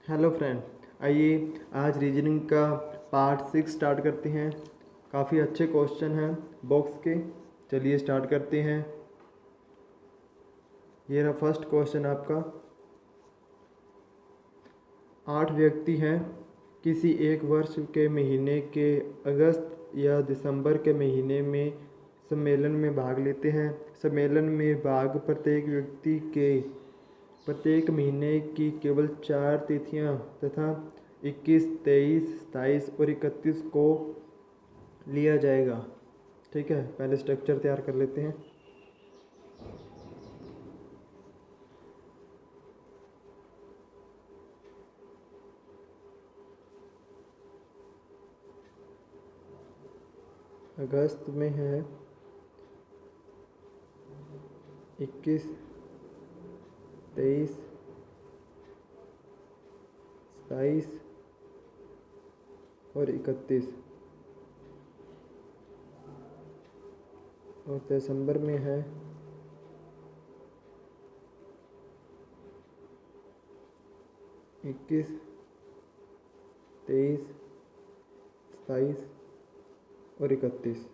Hello friend, आइए आज reasoning का पार्ट 6 स्टार्ट करते हैं। काफ़ी अच्छे क्वेश्चन हैं बॉक्स के। चलिए स्टार्ट करते हैं। ये रहा फर्स्ट क्वेश्चन आपका। 8 व्यक्ति हैं, किसी एक वर्ष के महीने के अगस्त या दिसंबर के महीने में सम्मेलन में भाग लेते हैं। सम्मेलन में भाग प्रत्येक व्यक्ति के प्रत्येक महीने की केवल 4 तिथियां तथा 21, 23, 27 और 31 को लिया जाएगा। ठीक है, पहले स्ट्रक्चर तैयार कर लेते हैं। अगस्त में है 21, 23, 27 और 31 और दिसंबर में है 21, 23, 27 और 31।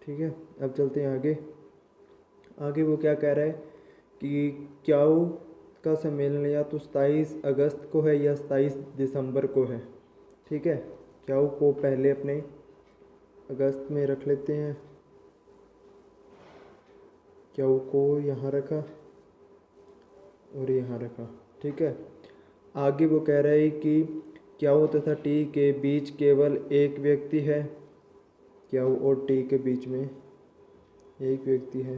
ठीक है, अब चलते हैं आगे। आगे वो क्या कह रहा है कि क्याऊ का सम्मेलन या तो 27 अगस्त को है या 27 दिसंबर को है। ठीक है, क्याऊ को पहले अपने अगस्त में रख लेते हैं। क्याऊ को यहाँ रखा और यहाँ रखा। ठीक है, आगे वो कह रहा है कि क्याऊ तथा टी के बीच केवल एक व्यक्ति है। क्याऊ और टी के बीच में एक व्यक्ति है,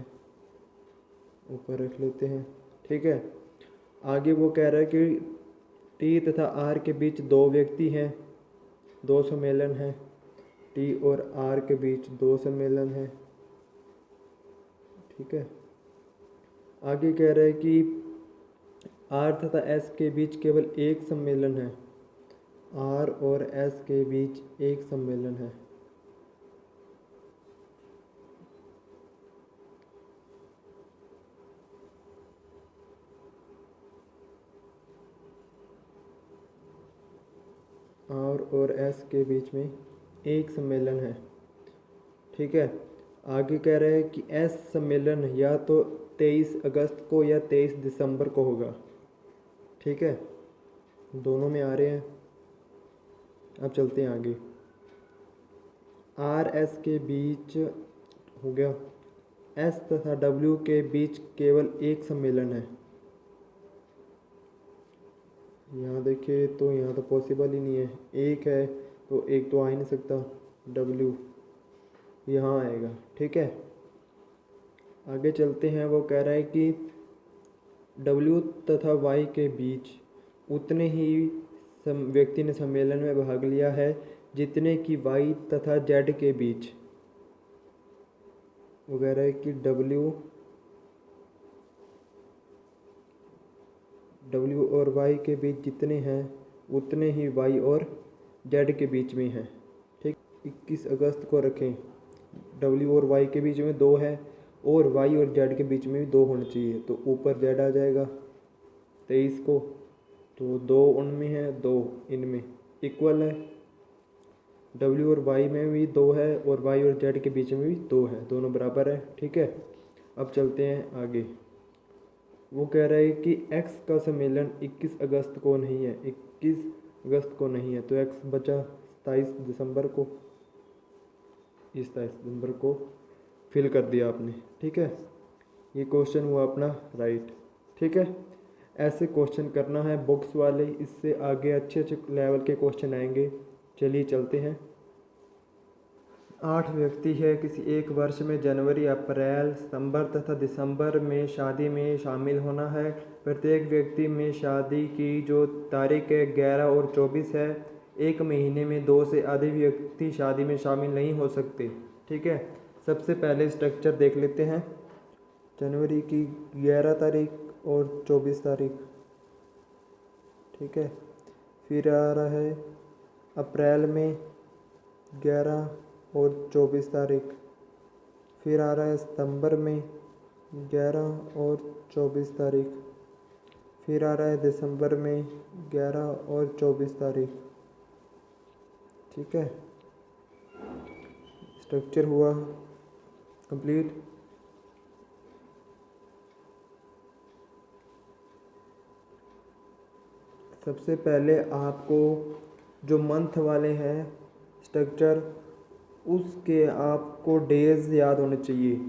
ऊपर रख लेते हैं। ठीक है, आगे वो कह रहा है कि टी तथा आर के बीच दो व्यक्ति हैं, दो सम्मेलन हैं। टी और आर के बीच दो सम्मेलन हैं। ठीक है, आगे कह रहा है कि आर तथा एस के बीच केवल एक सम्मेलन है। आर और एस के बीच एक सम्मेलन है। आर और एस के बीच में एक सम्मेलन है। ठीक है, आगे कह रहे हैं कि एस सम्मेलन या तो 23 अगस्त को या 23 दिसंबर को होगा। ठीक है, दोनों में आ रहे हैं। अब चलते हैं आगे। आर एस के बीच हो गया। एस तथा डब्ल्यू के बीच केवल एक सम्मेलन है। यहाँ देखिए तो यहाँ तो पॉसिबल ही नहीं है, एक है तो एक तो आ ही नहीं सकता। डब्ल्यू यहाँ आएगा। ठीक है, आगे चलते हैं। वो कह रहा है कि डब्ल्यू तथा वाई के बीच उतने ही व्यक्ति ने सम्मेलन में भाग लिया है जितने कि वाई तथा जेड के बीच। वो कह रहा है कि डब्ल्यू और वाई के बीच जितने हैं उतने ही वाई और जेड के बीच में हैं। ठीक, 21 अगस्त को रखें। डब्ल्यू और वाई के बीच में दो है और वाई और जेड के बीच में भी दो होना चाहिए, तो ऊपर जेड आ जाएगा 23 को। तो दो उनमें है, दो इनमें इक्वल है। डब्ल्यू और वाई में भी दो है और वाई और जेड के बीच में भी दो है, दोनों बराबर है। ठीक है, अब चलते हैं आगे। वो कह रहा है कि एक्स का सम्मेलन 21 अगस्त को नहीं है। 21 अगस्त को नहीं है तो एक्स बचा 27 दिसंबर को। इस 27 दिसंबर को फिल कर दिया आपने। ठीक है, ये क्वेश्चन हुआ अपना राइट। ठीक है, ऐसे क्वेश्चन करना है बुक्स वाले, इससे आगे अच्छे अच्छे लेवल के क्वेश्चन आएंगे। चलिए चलते हैं। 8 व्यक्ति है, किसी एक वर्ष में जनवरी, अप्रैल, सितंबर तथा दिसंबर में शादी में शामिल होना है। प्रत्येक व्यक्ति में शादी की जो तारीख है 11 और 24 है। एक महीने में 2 से अधिक व्यक्ति शादी में शामिल नहीं हो सकते। ठीक है, सबसे पहले स्ट्रक्चर देख लेते हैं। जनवरी की 11 तारीख और 24 तारीख। ठीक है, फिर आ रहा है अप्रैल में 11 और 24 तारीख। फिर आ रहा है सितंबर में 11 और 24 तारीख। फिर आ रहा है दिसंबर में 11 और 24 तारीख। ठीक है, स्ट्रक्चर हुआ कंप्लीट। सबसे पहले आपको जो मंथ वाले हैं स्ट्रक्चर, उसके आपको डेज याद होने चाहिए,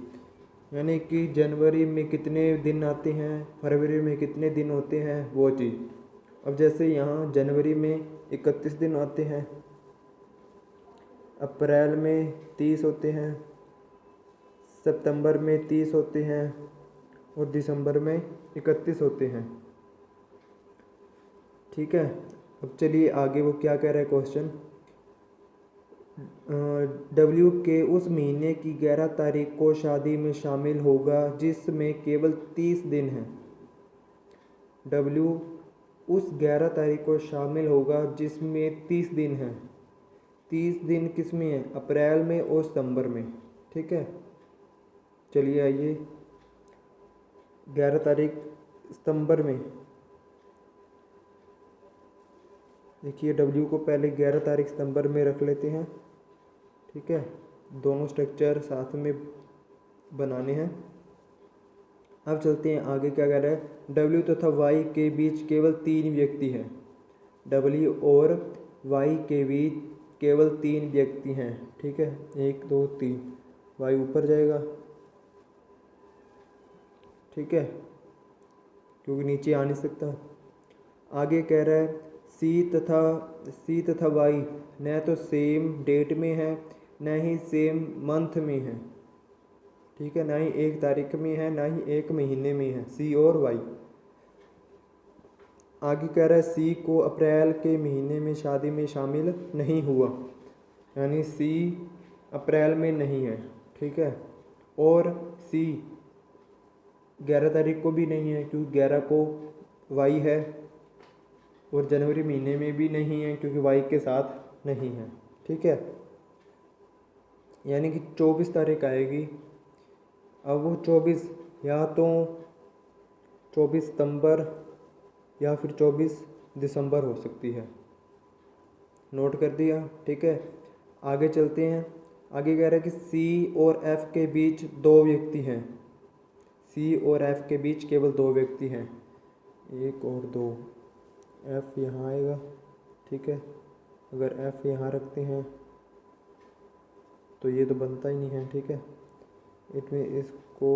यानी कि जनवरी में कितने दिन आते हैं, फरवरी में कितने दिन होते हैं, वो चीज़। अब जैसे यहाँ जनवरी में 31 दिन आते हैं, अप्रैल में 30 होते हैं, सितंबर में 30 होते हैं और दिसंबर में 31 होते हैं। ठीक है, अब चलिए आगे वो क्या कह रहा है क्वेश्चन। डब्ल्यू के उस महीने की 11 तारीख को शादी में शामिल होगा जिसमें केवल 30 दिन हैं। डब्ल्यू उस 11 तारीख को शामिल होगा जिसमें 30 दिन हैं। 30 दिन किस में है? अप्रैल में और सितंबर में। ठीक है, चलिए आइए 11 तारीख सितंबर में। देखिए डब्ल्यू को पहले 11 तारीख सितंबर में रख लेते हैं। ठीक है, दोनों स्ट्रक्चर साथ में बनाने हैं। अब चलते हैं आगे, क्या कह रहा है। डब्ल्यू तथा वाई के बीच केवल 3 व्यक्ति हैं। डब्ल्यू और वाई के बीच केवल 3 व्यक्ति हैं। ठीक है, 1 2 3, वाई ऊपर जाएगा। ठीक है, क्योंकि नीचे आ नहीं सकता। आगे कह रहा है सी तथा वाई न तो सेम डेट में है न ही सेम मंथ में है। ठीक है, ना ही एक तारीख में है ना ही एक महीने में है, सी और वाई। आगे कह रहा है सी को अप्रैल के महीने में शादी में शामिल नहीं हुआ, यानी सी अप्रैल में नहीं है। ठीक है, और सी 11 तारीख को भी नहीं है क्योंकि 11 को वाई है, और जनवरी महीने में भी नहीं है क्योंकि वाई के साथ नहीं है। ठीक है, यानी कि 24 तारीख आएगी। अब वो 24 या तो 24 सितंबर या फिर 24 दिसंबर हो सकती है। नोट कर दिया। ठीक है, आगे चलते हैं। आगे कह रहा है कि सी और एफ के बीच 2 व्यक्ति हैं। सी और एफ के बीच केवल 2 व्यक्ति हैं, 1 और 2। एफ यहाँ आएगा। ठीक है, अगर एफ यहाँ रखते हैं तो ये तो बनता ही नहीं है। ठीक है, इसमें इसको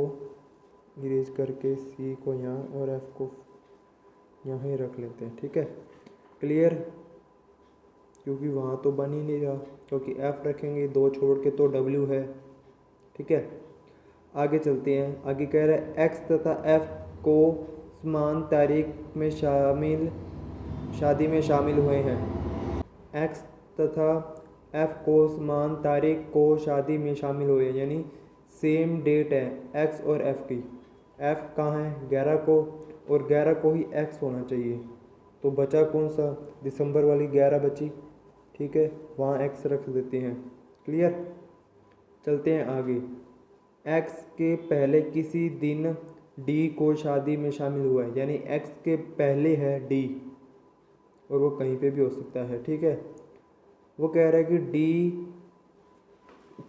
इरेज करके सी को यहाँ और एफ को यहाँ ही रख लेते हैं। ठीक है, क्लियर, क्योंकि वहाँ तो बन ही नहीं रहा, क्योंकि एफ रखेंगे 2 छोड़ के तो डब्ल्यू है। ठीक है, आगे चलते हैं। आगे कह रहा है एक्स तथा एफ को समान तारीख में शादी में शामिल हुए हैं। एक्स तथा एफ को समान तारीख को शादी में शामिल हुए, यानी सेम डेट है एक्स और एफ की। एफ कहाँ है? 11 को, और 11 को ही एक्स होना चाहिए। तो बचा कौन सा? दिसंबर वाली 11 बची। ठीक है, वहाँ एक्स रख देते हैं। क्लियर, चलते हैं आगे। एक्स के पहले किसी दिन डी को शादी में शामिल हुआ है, यानी एक्स के पहले है डी, और वो कहीं पे भी हो सकता है। ठीक है, वो कह रहा है कि डी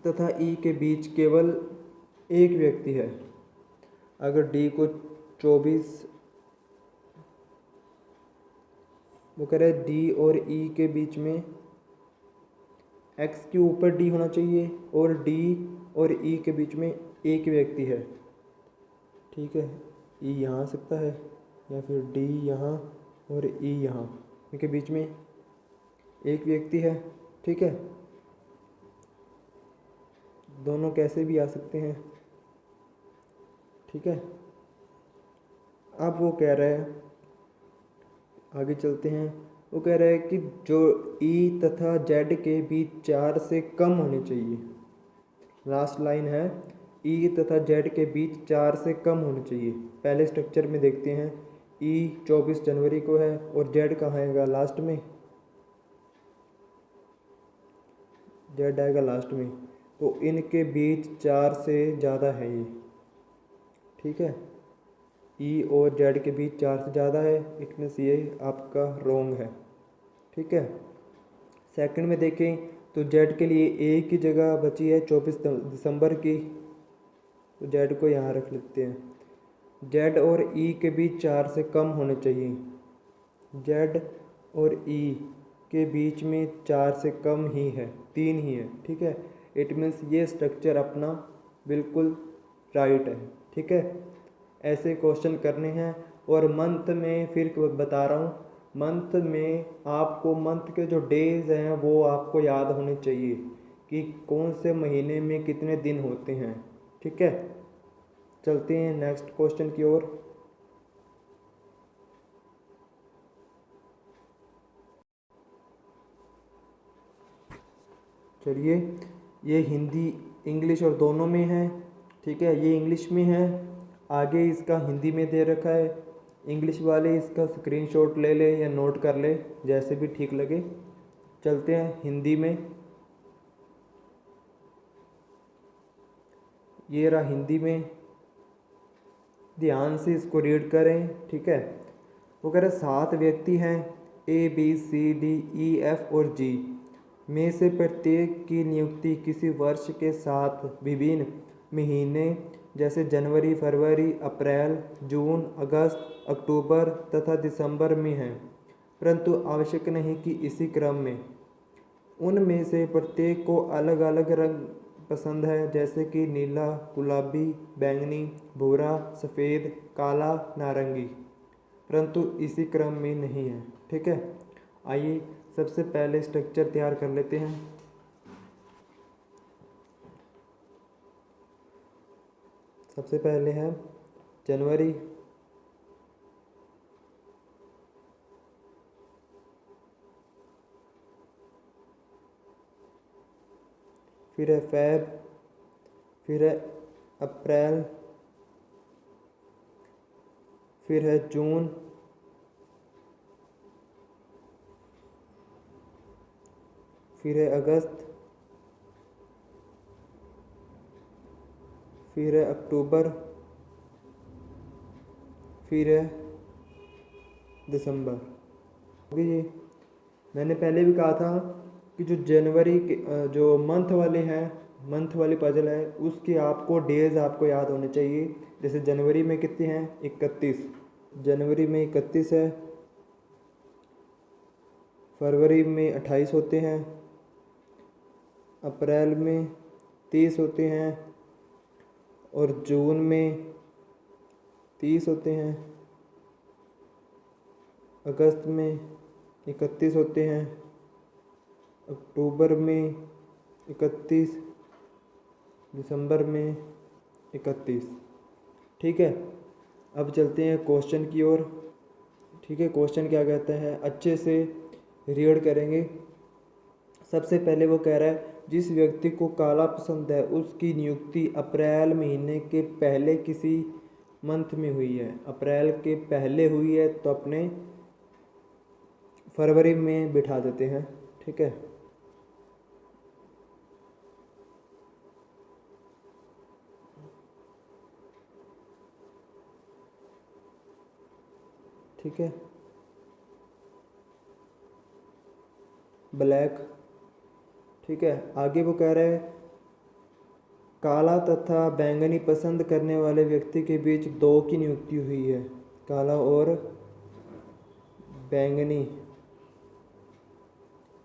तथा ई के बीच केवल एक व्यक्ति है। अगर डी को 24, वो कह रहा है डी और ई के बीच में एक्स के ऊपर डी होना चाहिए, और डी और ई के बीच में एक व्यक्ति है। ठीक है, ई यहाँ आ सकता है या फिर डी यहाँ और ई यहाँ, इनके बीच में एक व्यक्ति है। ठीक है, दोनों कैसे भी आ सकते हैं। ठीक है, अब वो कह रहा है, आगे चलते हैं। वो कह रहा है कि जो ई तथा जेड के बीच 4 से कम होने चाहिए। लास्ट लाइन है, ई तथा जेड के बीच 4 से कम होने चाहिए। पहले स्ट्रक्चर में देखते हैं, ई 24 जनवरी को है और जेड कहाँ आएगा? लास्ट में। जेड आएगा लास्ट में, तो इनके बीच 4 से ज़्यादा है ये, ठीक है। ई और जेड के बीच 4 से ज़्यादा है, इट मीन्स ये आपका रॉन्ग है, ठीक है। सेकंड में देखें तो जेड के लिए एक ही जगह बची है 24 दिसंबर की, तो जेड को यहाँ रख लेते हैं। जेड और ई के बीच 4 से कम होने चाहिए, जेड और ई के बीच में 4 से कम ही है, 3 ही है, ठीक है। इट मीन्स ये स्ट्रक्चर अपना बिल्कुल राइट है, ठीक है। ऐसे क्वेश्चन करने हैं। और मंथ में फिर बता रहा हूँ, मंथ में आपको मंथ के जो डेज हैं वो आपको याद होने चाहिए कि कौन से महीने में कितने दिन होते हैं, ठीक है। चलते हैं नेक्स्ट क्वेश्चन की ओर। चलिए, ये हिंदी इंग्लिश और दोनों में है, ठीक है। ये इंग्लिश में है, आगे इसका हिंदी में दे रखा है। इंग्लिश वाले इसका स्क्रीनशॉट ले ले या नोट कर ले, जैसे भी ठीक लगे। चलते हैं हिंदी में। ये रहा हिंदी में, ध्यान से इसको रीड करें, ठीक है। वो कह रहे 7 व्यक्ति हैं, A B C D E F और जी में से प्रत्येक की नियुक्ति किसी वर्ष के 7 विभिन्न महीने जैसे जनवरी, फरवरी, अप्रैल, जून, अगस्त, अक्टूबर तथा दिसंबर में है, परंतु आवश्यक नहीं कि इसी क्रम में। उनमें से प्रत्येक को अलग अलग रंग पसंद है, जैसे कि नीला, गुलाबी, बैंगनी, भूरा, सफ़ेद, काला, नारंगी, परंतु इसी क्रम में नहीं है, ठीक है। आइए सबसे पहले स्ट्रक्चर तैयार कर लेते हैं। सबसे पहले है जनवरी, फिर है फेब, फिर है अप्रैल, फिर है जून, फिर है अगस्त, फिर है अक्टूबर, फिर है दिसंबर। ये मैंने पहले भी कहा था कि जो जनवरी के जो मंथ वाले हैं, मंथ वाली पजल है, उसकी आपको डेज आपको याद होने चाहिए। जैसे जनवरी में कितने हैं, 31, जनवरी में 31 है। फरवरी में 28 होते हैं, अप्रैल में 30 होते हैं, और जून में 30 होते हैं, अगस्त में 31 होते हैं, अक्टूबर में 31, दिसंबर में 31, ठीक है। अब चलते हैं क्वेश्चन की ओर, ठीक है। क्वेश्चन क्या कहता है, अच्छे से रीड करेंगे। सबसे पहले वो कह रहा है जिस व्यक्ति को काला पसंद है उसकी नियुक्ति अप्रैल महीने के पहले किसी मंथ में हुई है। अप्रैल के पहले हुई है तो अपने फरवरी में बिठा देते हैं, ठीक है। ठीक है, ब्लैक, ठीक है। आगे वो कह रहे हैं काला तथा बैंगनी पसंद करने वाले व्यक्ति के बीच 2 की नियुक्ति हुई है। काला और बैंगनी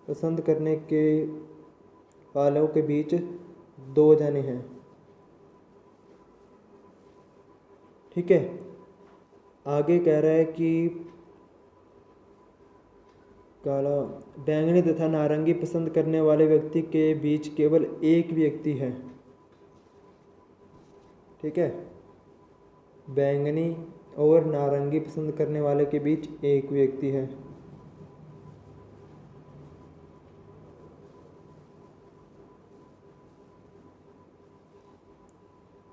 पसंद करने के वालों के बीच 2 जने हैं, ठीक है। आगे कह रहा है कि काला, बैंगनी तथा नारंगी पसंद करने वाले व्यक्ति के बीच केवल एक व्यक्ति है, ठीक है। बैंगनी और नारंगी पसंद करने वाले के बीच एक व्यक्ति है,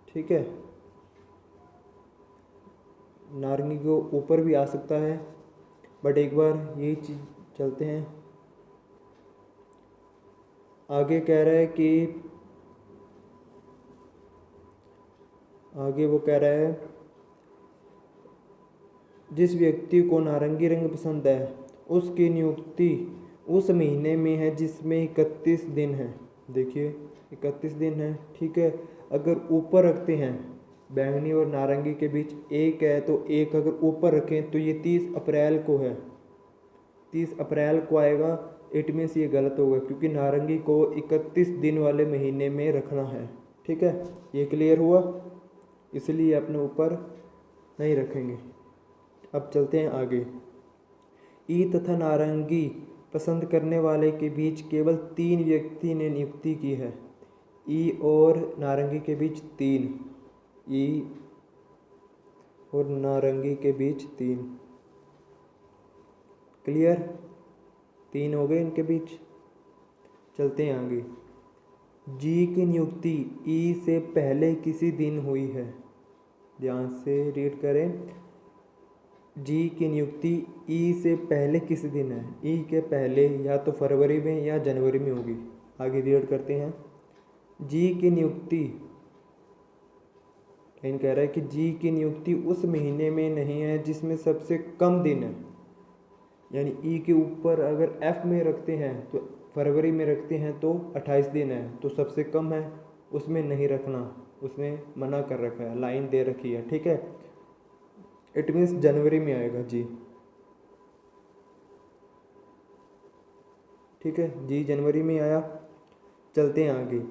ठीक है। नारंगी को ऊपर भी आ सकता है, बट एक बार यही चीज़ चलते हैं। आगे कह रहा है कि आगे वो कह रहा है जिस व्यक्ति को नारंगी रंग पसंद है उसकी नियुक्ति उस महीने में है जिसमें 31 दिन है। देखिए 31 दिन है, ठीक है। अगर ऊपर रखते हैं बैंगनी और नारंगी के बीच एक है तो एक अगर ऊपर रखें तो ये 30 अप्रैल को है, 30 अप्रैल को आएगा। इट मीन्स ये गलत होगा क्योंकि नारंगी को 31 दिन वाले महीने में रखना है, ठीक है। ये क्लियर हुआ, इसलिए अपने ऊपर नहीं रखेंगे। अब चलते हैं आगे। ई तथा नारंगी पसंद करने वाले के बीच केवल 3 व्यक्ति ने नियुक्ति की है। ई और नारंगी के बीच 3, ई और नारंगी के बीच 3, क्लियर, 3 हो गए इनके बीच। चलते हैं आगे। जी की नियुक्ति ई से पहले किसी दिन हुई है। ध्यान से रीड करें। जी की नियुक्ति ई से पहले किसी दिन है। ई के पहले या तो फरवरी में या जनवरी में होगी। आगे रीड करते हैं। जी की नियुक्ति, लाइन कह रहा है कि जी की नियुक्ति उस महीने में नहीं है जिसमें सबसे कम दिन है। यानी ई के ऊपर अगर एफ में रखते हैं तो फरवरी में रखते हैं तो 28 दिन है, तो सबसे कम है उसमें नहीं रखना, उसमें मना कर रखा है, लाइन दे रखी है, ठीक है। इट मीन्स जनवरी में आएगा जी, ठीक है। जी जनवरी में आया। चलते हैं आगे।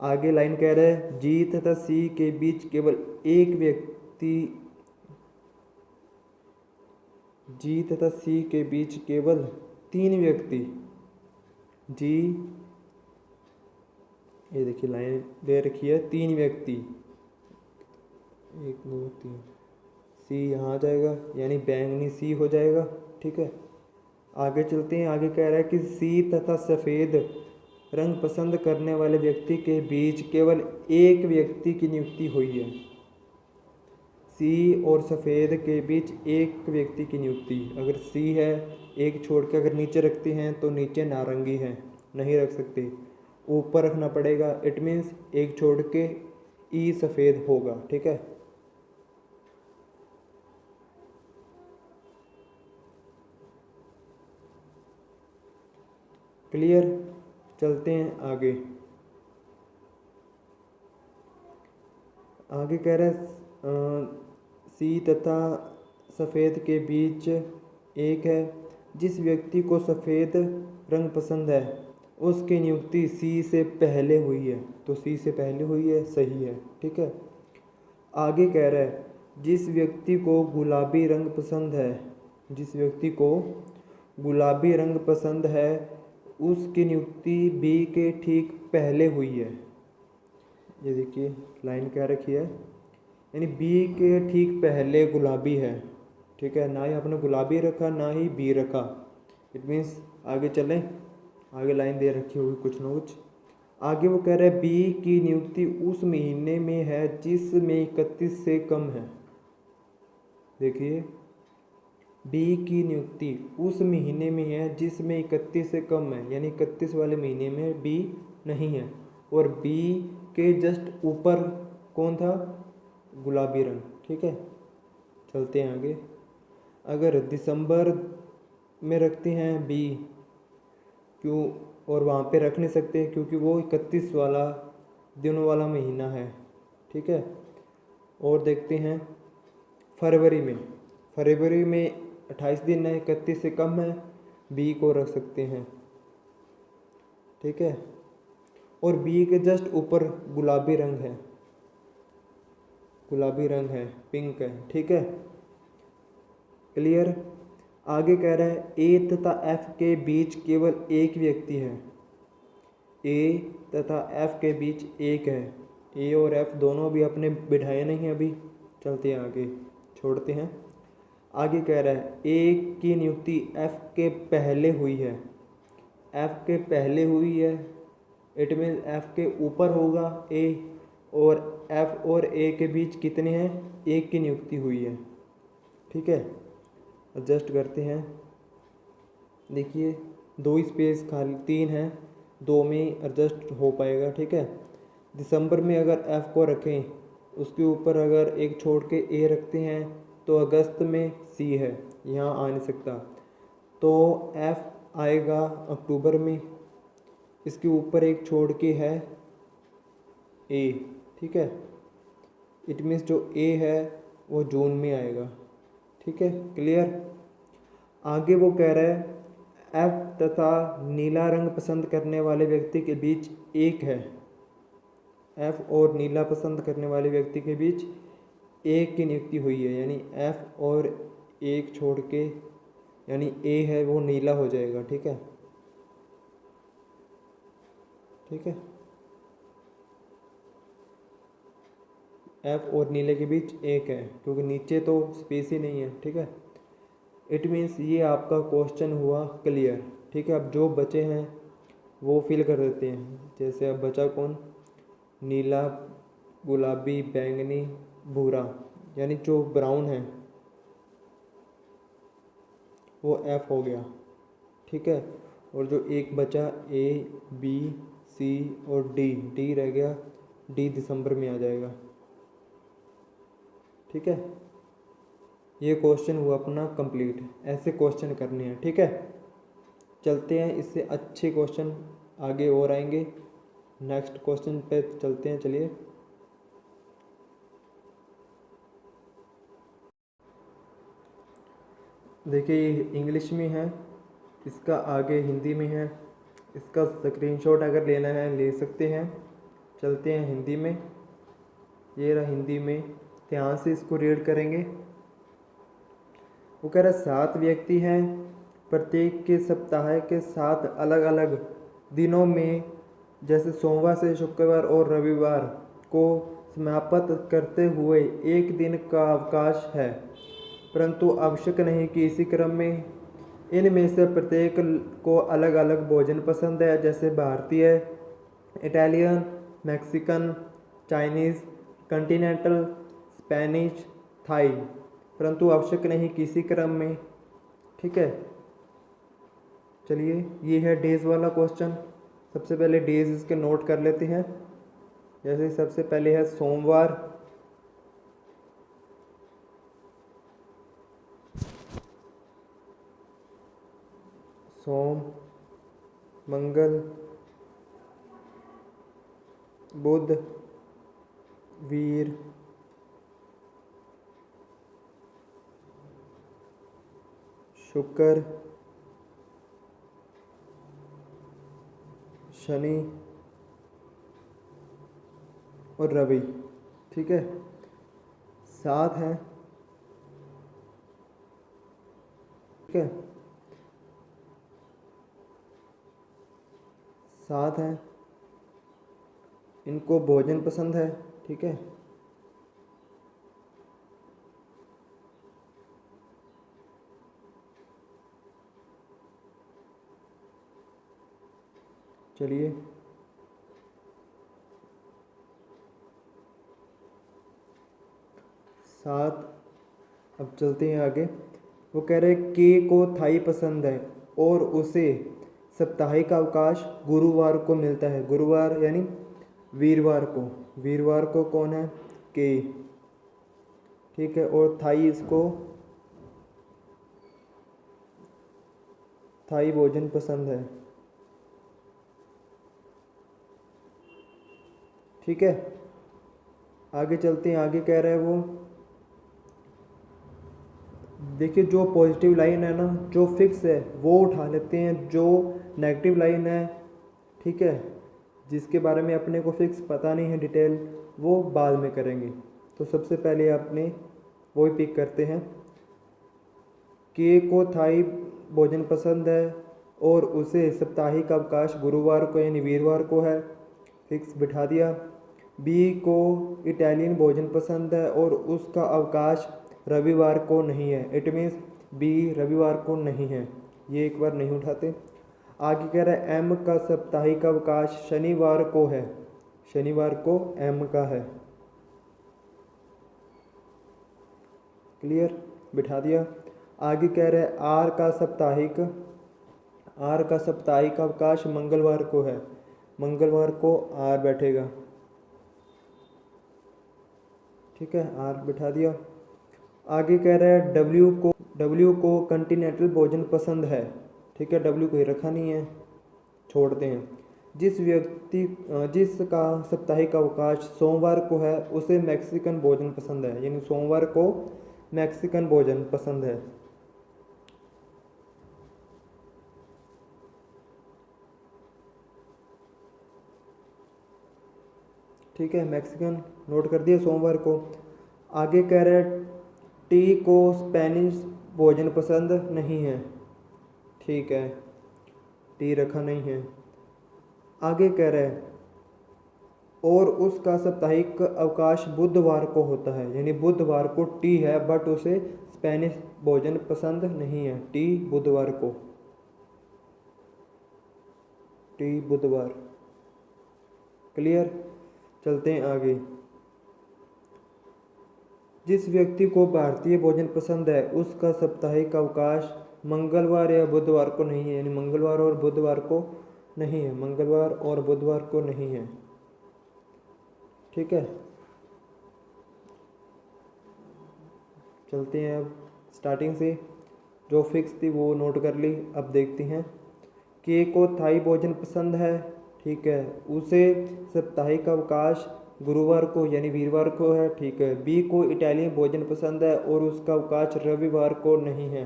आगे लाइन कह रहा है जी तथा सी के बीच केवल एक व्यक्ति, जी तथा सी के बीच केवल 3 व्यक्ति। जी, ये देखिए लाइन दे रखी है 3 व्यक्ति, 1 2 3, सी यहाँ आ जाएगा यानी बैंगनी सी हो जाएगा, ठीक है। आगे चलते हैं। आगे कह रहा है कि सी तथा सफ़ेद रंग पसंद करने वाले व्यक्ति के बीच केवल एक व्यक्ति की नियुक्ति हुई है। सी और सफ़ेद के बीच एक व्यक्ति की नियुक्ति, अगर सी है एक छोड़ के अगर नीचे रखते हैं तो नीचे नारंगी है, नहीं रख सकते, ऊपर रखना पड़ेगा। इट मीन्स एक छोड़ के ई सफ़ेद होगा, ठीक है। क्लियर। चलते हैं आगे। आगे कह रहे हैं सी तथा सफ़ेद के बीच एक है। जिस व्यक्ति को सफ़ेद रंग पसंद है उसकी नियुक्ति सी से पहले हुई है, तो सी से पहले हुई है, सही है, ठीक है। आगे कह रहा है जिस व्यक्ति को गुलाबी रंग पसंद है, जिस व्यक्ति को गुलाबी रंग पसंद है उसकी नियुक्ति बी के ठीक पहले हुई है। ये देखिए लाइन क्या रखी है, यानी बी के ठीक पहले गुलाबी है, ठीक है। ना ही आपने गुलाबी रखा ना ही बी रखा। इट मीन्स आगे चलें, आगे लाइन दे रखी होगी कुछ ना कुछ। आगे वो कह रहा है बी की नियुक्ति उस महीने में है जिसमें 31 से कम है। देखिए बी की नियुक्ति उस महीने में है जिसमें 31 से कम है, यानी 31 वाले महीने में बी नहीं है। और बी के जस्ट ऊपर कौन था, गुलाबी रंग, ठीक है। चलते हैं आगे। अगर दिसंबर में रखते हैं बी, क्यों, और वहाँ पे रख नहीं सकते क्योंकि वो 31 वाला दिनों वाला महीना है, ठीक है। और देखते हैं फरवरी में 28 दिन है, 31 से कम है, बी को रख सकते हैं, ठीक है। और बी के जस्ट ऊपर गुलाबी रंग है, गुलाबी रंग है, पिंक है, ठीक है। क्लियर। आगे कह रहा है ए तथा एफ के बीच केवल एक व्यक्ति है। ए तथा एफ के बीच एक है। ए और एफ दोनों भी अपने बिठाए नहीं हैं अभी। चलते हैं आगे, छोड़ते हैं। आगे कह रहा है ए की नियुक्ति एफ के पहले हुई है। एफ के पहले हुई है, इट मीन एफ के ऊपर होगा ए, और एफ और ए के बीच कितने हैं, एक की नियुक्ति हुई है, ठीक है। एडजस्ट करते हैं। देखिए 2 स्पेस खाली 3 है, 2 में एडजस्ट हो पाएगा, ठीक है। दिसंबर में अगर एफ को रखें, उसके ऊपर अगर एक छोड़ के ए रखते हैं तो अगस्त में सी है, यहाँ आ नहीं सकता, तो एफ आएगा अक्टूबर में, इसके ऊपर एक छोड़ के है ए, ठीक है। इट मीन्स जो ए है वो जून में आएगा, ठीक है, क्लियर। आगे वो कह रहा है एफ तथा नीला रंग पसंद करने वाले व्यक्ति के बीच एक है, एफ और नीला पसंद करने वाले व्यक्ति के बीच एक की नियुक्ति हुई है, यानी एफ और एक छोड़ के यानी ए है वो नीला हो जाएगा, ठीक है, ठीक है। एफ और नीले के बीच एक है क्योंकि नीचे तो स्पेस ही नहीं है, ठीक है। इट मीन्स ये आपका क्वेश्चन हुआ क्लियर, ठीक है। अब जो बचे हैं वो फिल कर देते हैं। जैसे अब बचा कौन, नीला, गुलाबी, बैंगनी, भूरा, यानी जो ब्राउन है वो एफ हो गया, ठीक है। और जो एक बचा ए, बी, सी और डी रह गया, डी दिसंबर में आ जाएगा, ठीक है। ये क्वेश्चन हुआ अपना कंप्लीट। ऐसे क्वेश्चन करने हैं, ठीक है। चलते हैं, इससे अच्छे क्वेश्चन आगे और आएंगे। नेक्स्ट क्वेश्चन पे चलते हैं, चलिए। देखिए ये इंग्लिश में है, इसका आगे हिंदी में है। इसका स्क्रीनशॉट अगर लेना है ले सकते हैं। चलते हैं हिंदी में, ये रहा हिंदी में, ध्यान से इसको रीड करेंगे। वो कह रहा है 7 व्यक्ति हैं, प्रत्येक के सप्ताह के 7 अलग अलग दिनों में, जैसे सोमवार से शुक्रवार और रविवार को समाप्त करते हुए एक दिन का अवकाश है, परंतु आवश्यक नहीं कि इसी क्रम में इनमें से प्रत्येक को अलग अलग भोजन पसंद है, जैसे भारतीय, Italian, Mexican, Chinese, continental, Spanish, Thai, परंतु आवश्यक नहीं किसी क्रम में, ठीक है। चलिए ये है डेज वाला क्वेश्चन। सबसे पहले डेज इसके नोट कर लेते हैं। जैसे सबसे पहले है सोमवार, सोम, मंगल, बुध, वीर, शुक्र, शनि और रवि, ठीक है। 7 हैं, ठीक है, 7 हैं। इनको भोजन पसंद है, ठीक है। चलिए सात, अब चलते हैं आगे। वो कह रहे के को थाई पसंद है और उसे साप्ताहिक अवकाश गुरुवार को मिलता है। गुरुवार यानी वीरवार को, वीरवार को कौन है, के, ठीक है। और थाई, इसको थाई भोजन पसंद है, ठीक है। आगे चलते हैं, आगे कह रहे हैं वो, देखिए जो पॉजिटिव लाइन है ना, जो फिक्स है वो उठा लेते हैं, जो नेगेटिव लाइन है, ठीक है, जिसके बारे में अपने को फिक्स पता नहीं है डिटेल, वो बाद में करेंगे। तो सबसे पहले अपने वो ही पिक करते हैं। के को थाई भोजन पसंद है और उसे साप्ताहिक अवकाश गुरुवार को यानी वीरवार को है, फिक्स बिठा दिया। बी को इटालियन भोजन पसंद है और उसका अवकाश रविवार को नहीं है। इट मीन्स बी रविवार को नहीं है, ये एक बार नहीं उठाते। आगे कह रहा है एम का साप्ताहिक अवकाश शनिवार को है, शनिवार को एम का है, क्लियर, बिठा दिया। आगे कह रहे हैं आर का साप्ताहिक आर का साप्ताहिक अवकाश मंगलवार को है, मंगलवार को आर बैठेगा। ठीक है, आर बिठा दिया। आगे कह रहा है डब्ल्यू को कॉन्टिनेंटल भोजन पसंद है। ठीक है, डब्ल्यू को ही रखा नहीं है, छोड़ते हैं। जिसका साप्ताहिक अवकाश सोमवार को है उसे मैक्सिकन भोजन पसंद है, यानी सोमवार को मैक्सिकन भोजन पसंद है। ठीक है, मैक्सिकन नोट कर दिया सोमवार को। आगे कह रहे हैं टी को स्पेनिश भोजन पसंद नहीं है। ठीक है, टी रखा नहीं है। आगे कह रहे हैं और उसका साप्ताहिक अवकाश बुधवार को होता है, यानी बुधवार को टी है बट उसे स्पेनिश भोजन पसंद नहीं है। टी बुधवार को, टी बुधवार। क्लियर, चलते हैं आगे। जिस व्यक्ति को भारतीय भोजन पसंद है उसका साप्ताहिक अवकाश मंगलवार या बुधवार को नहीं है, यानी मंगलवार और बुधवार को नहीं है, मंगलवार और बुधवार को नहीं है। ठीक है, चलते हैं अब स्टार्टिंग से। जो फिक्स थी वो नोट कर ली, अब देखते हैं। के को थाई भोजन पसंद है। ठीक है, उसे साप्ताहिक अवकाश गुरुवार को यानी वीरवार को है। ठीक है, बी को इटालियन भोजन पसंद है और उसका अवकाश रविवार को नहीं है,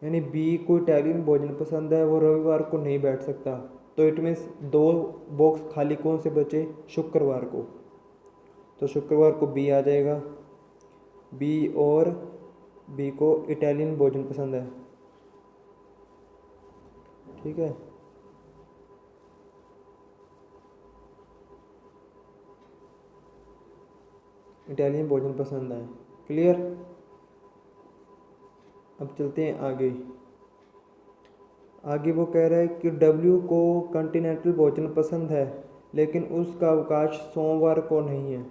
यानी बी को इटालियन भोजन पसंद है, वो रविवार को नहीं बैठ सकता। तो इट मीन्स 2 बॉक्स खाली कौन से बचे? शुक्रवार को। तो शुक्रवार को बी आ जाएगा, बी, और बी को इटालियन भोजन पसंद है। ठीक है, इटालियन भोजन पसंद है। क्लियर, अब चलते हैं आगे। आगे वो कह रहा है कि डब्ल्यू को कॉन्टिनेंटल भोजन पसंद है लेकिन उसका अवकाश सोमवार को नहीं है,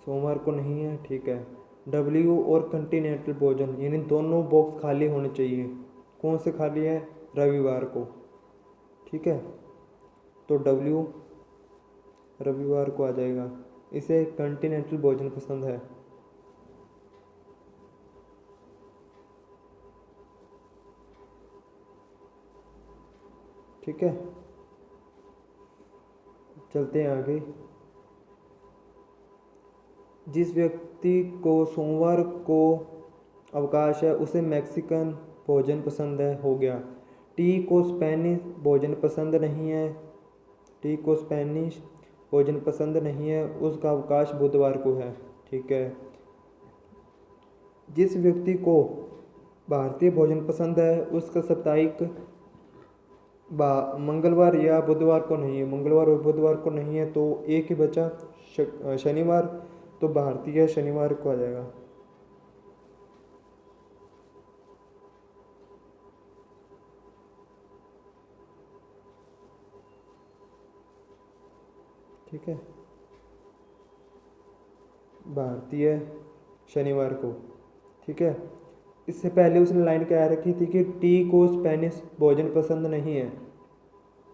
सोमवार को नहीं है। ठीक है, डब्ल्यू और कॉन्टिनेंटल भोजन यानी दोनों बॉक्स खाली होने चाहिए। कौन से खाली है? रविवार को। ठीक है, तो डब्ल्यू रविवार को आ जाएगा, इसे कॉन्टिनेंटल भोजन पसंद है। ठीक है, चलते हैं आगे। जिस व्यक्ति को सोमवार को अवकाश है उसे मैक्सिकन भोजन पसंद है, हो गया। टी को स्पेनिश भोजन पसंद नहीं है, टी को स्पेनिश भोजन पसंद नहीं है, उसका अवकाश बुधवार को है। ठीक है, जिस व्यक्ति को भारतीय भोजन पसंद है उसका साप्ताहिक मंगलवार या बुधवार को नहीं है, मंगलवार और बुधवार को नहीं है, तो एक ही बचा शनिवार, तो भारतीय शनिवार को आ जाएगा। ठीक है, भारतीय शनिवार को। ठीक है, इससे पहले उसने लाइन क्या रखी थी कि टी को स्पेनिश भोजन पसंद नहीं है,